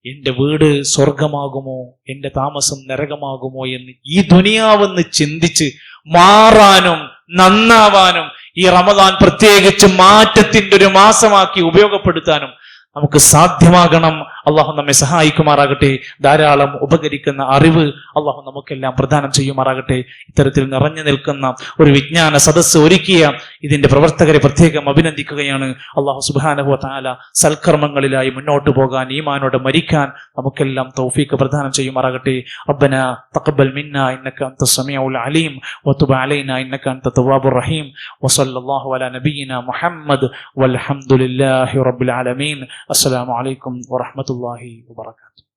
എന്റെ വീട് സ്വർഗമാകുമോ, എന്റെ താമസം നരകമാകുമോ എന്ന് ഈ ദുനിയാവെന്ന് ചിന്തിച്ച് മാറാനും നന്നാവാനും ഈ റമദാൻ പ്രത്യേകിച്ച് മാറ്റത്തിന്റെ ഒരു മാസമാക്കി ഉപയോഗപ്പെടുത്താനും നമുക്ക് സാധ്യമാകണം. അള്ളാഹു നമ്മെ സഹായിക്കുമാറാകട്ടെ. ധാരാളം ഉപകരിക്കുന്ന അറിവ് അള്ളാഹു നമുക്കെല്ലാം പ്രദാനം ചെയ്യുമാറാകട്ടെ. ഇത്തരത്തിൽ നിറഞ്ഞു നിൽക്കുന്ന ഒരു വിജ്ഞാന സദസ്സ് ഒരുക്കിയ ഇതിന്റെ പ്രവർത്തകരെ പ്രത്യേകം അഭിനന്ദിക്കുകയാണ്. അള്ളാഹു സുബ്ഹാനഹു വ തആല സൽക്കർമ്മങ്ങളിലായി മുന്നോട്ട് പോകാൻ, ഈമാനോടെ മരിക്കാൻ നമുക്കെല്ലാം തൗഫീഖ് പ്രദാനം ചെയ്യുമാറാകട്ടെ. റബ്ബനാ തഖബ്ബൽ മിന്നാ ഇന്നക അൻത സമീഉൽ അലീം വതുബ് അലൈനാ ഇന്നക അൻത തവ്വാബുർ റഹീം വസല്ലല്ലാഹു അലാ നബിയിനാ മുഹമ്മദ് വൽഹംദുലില്ലാഹി റബ്ബിൽ ആലമീൻ. അസ്സലാമു അലൈക്കും വറഹ്മത്തുള്ളാഹി വബറകാതുഹു.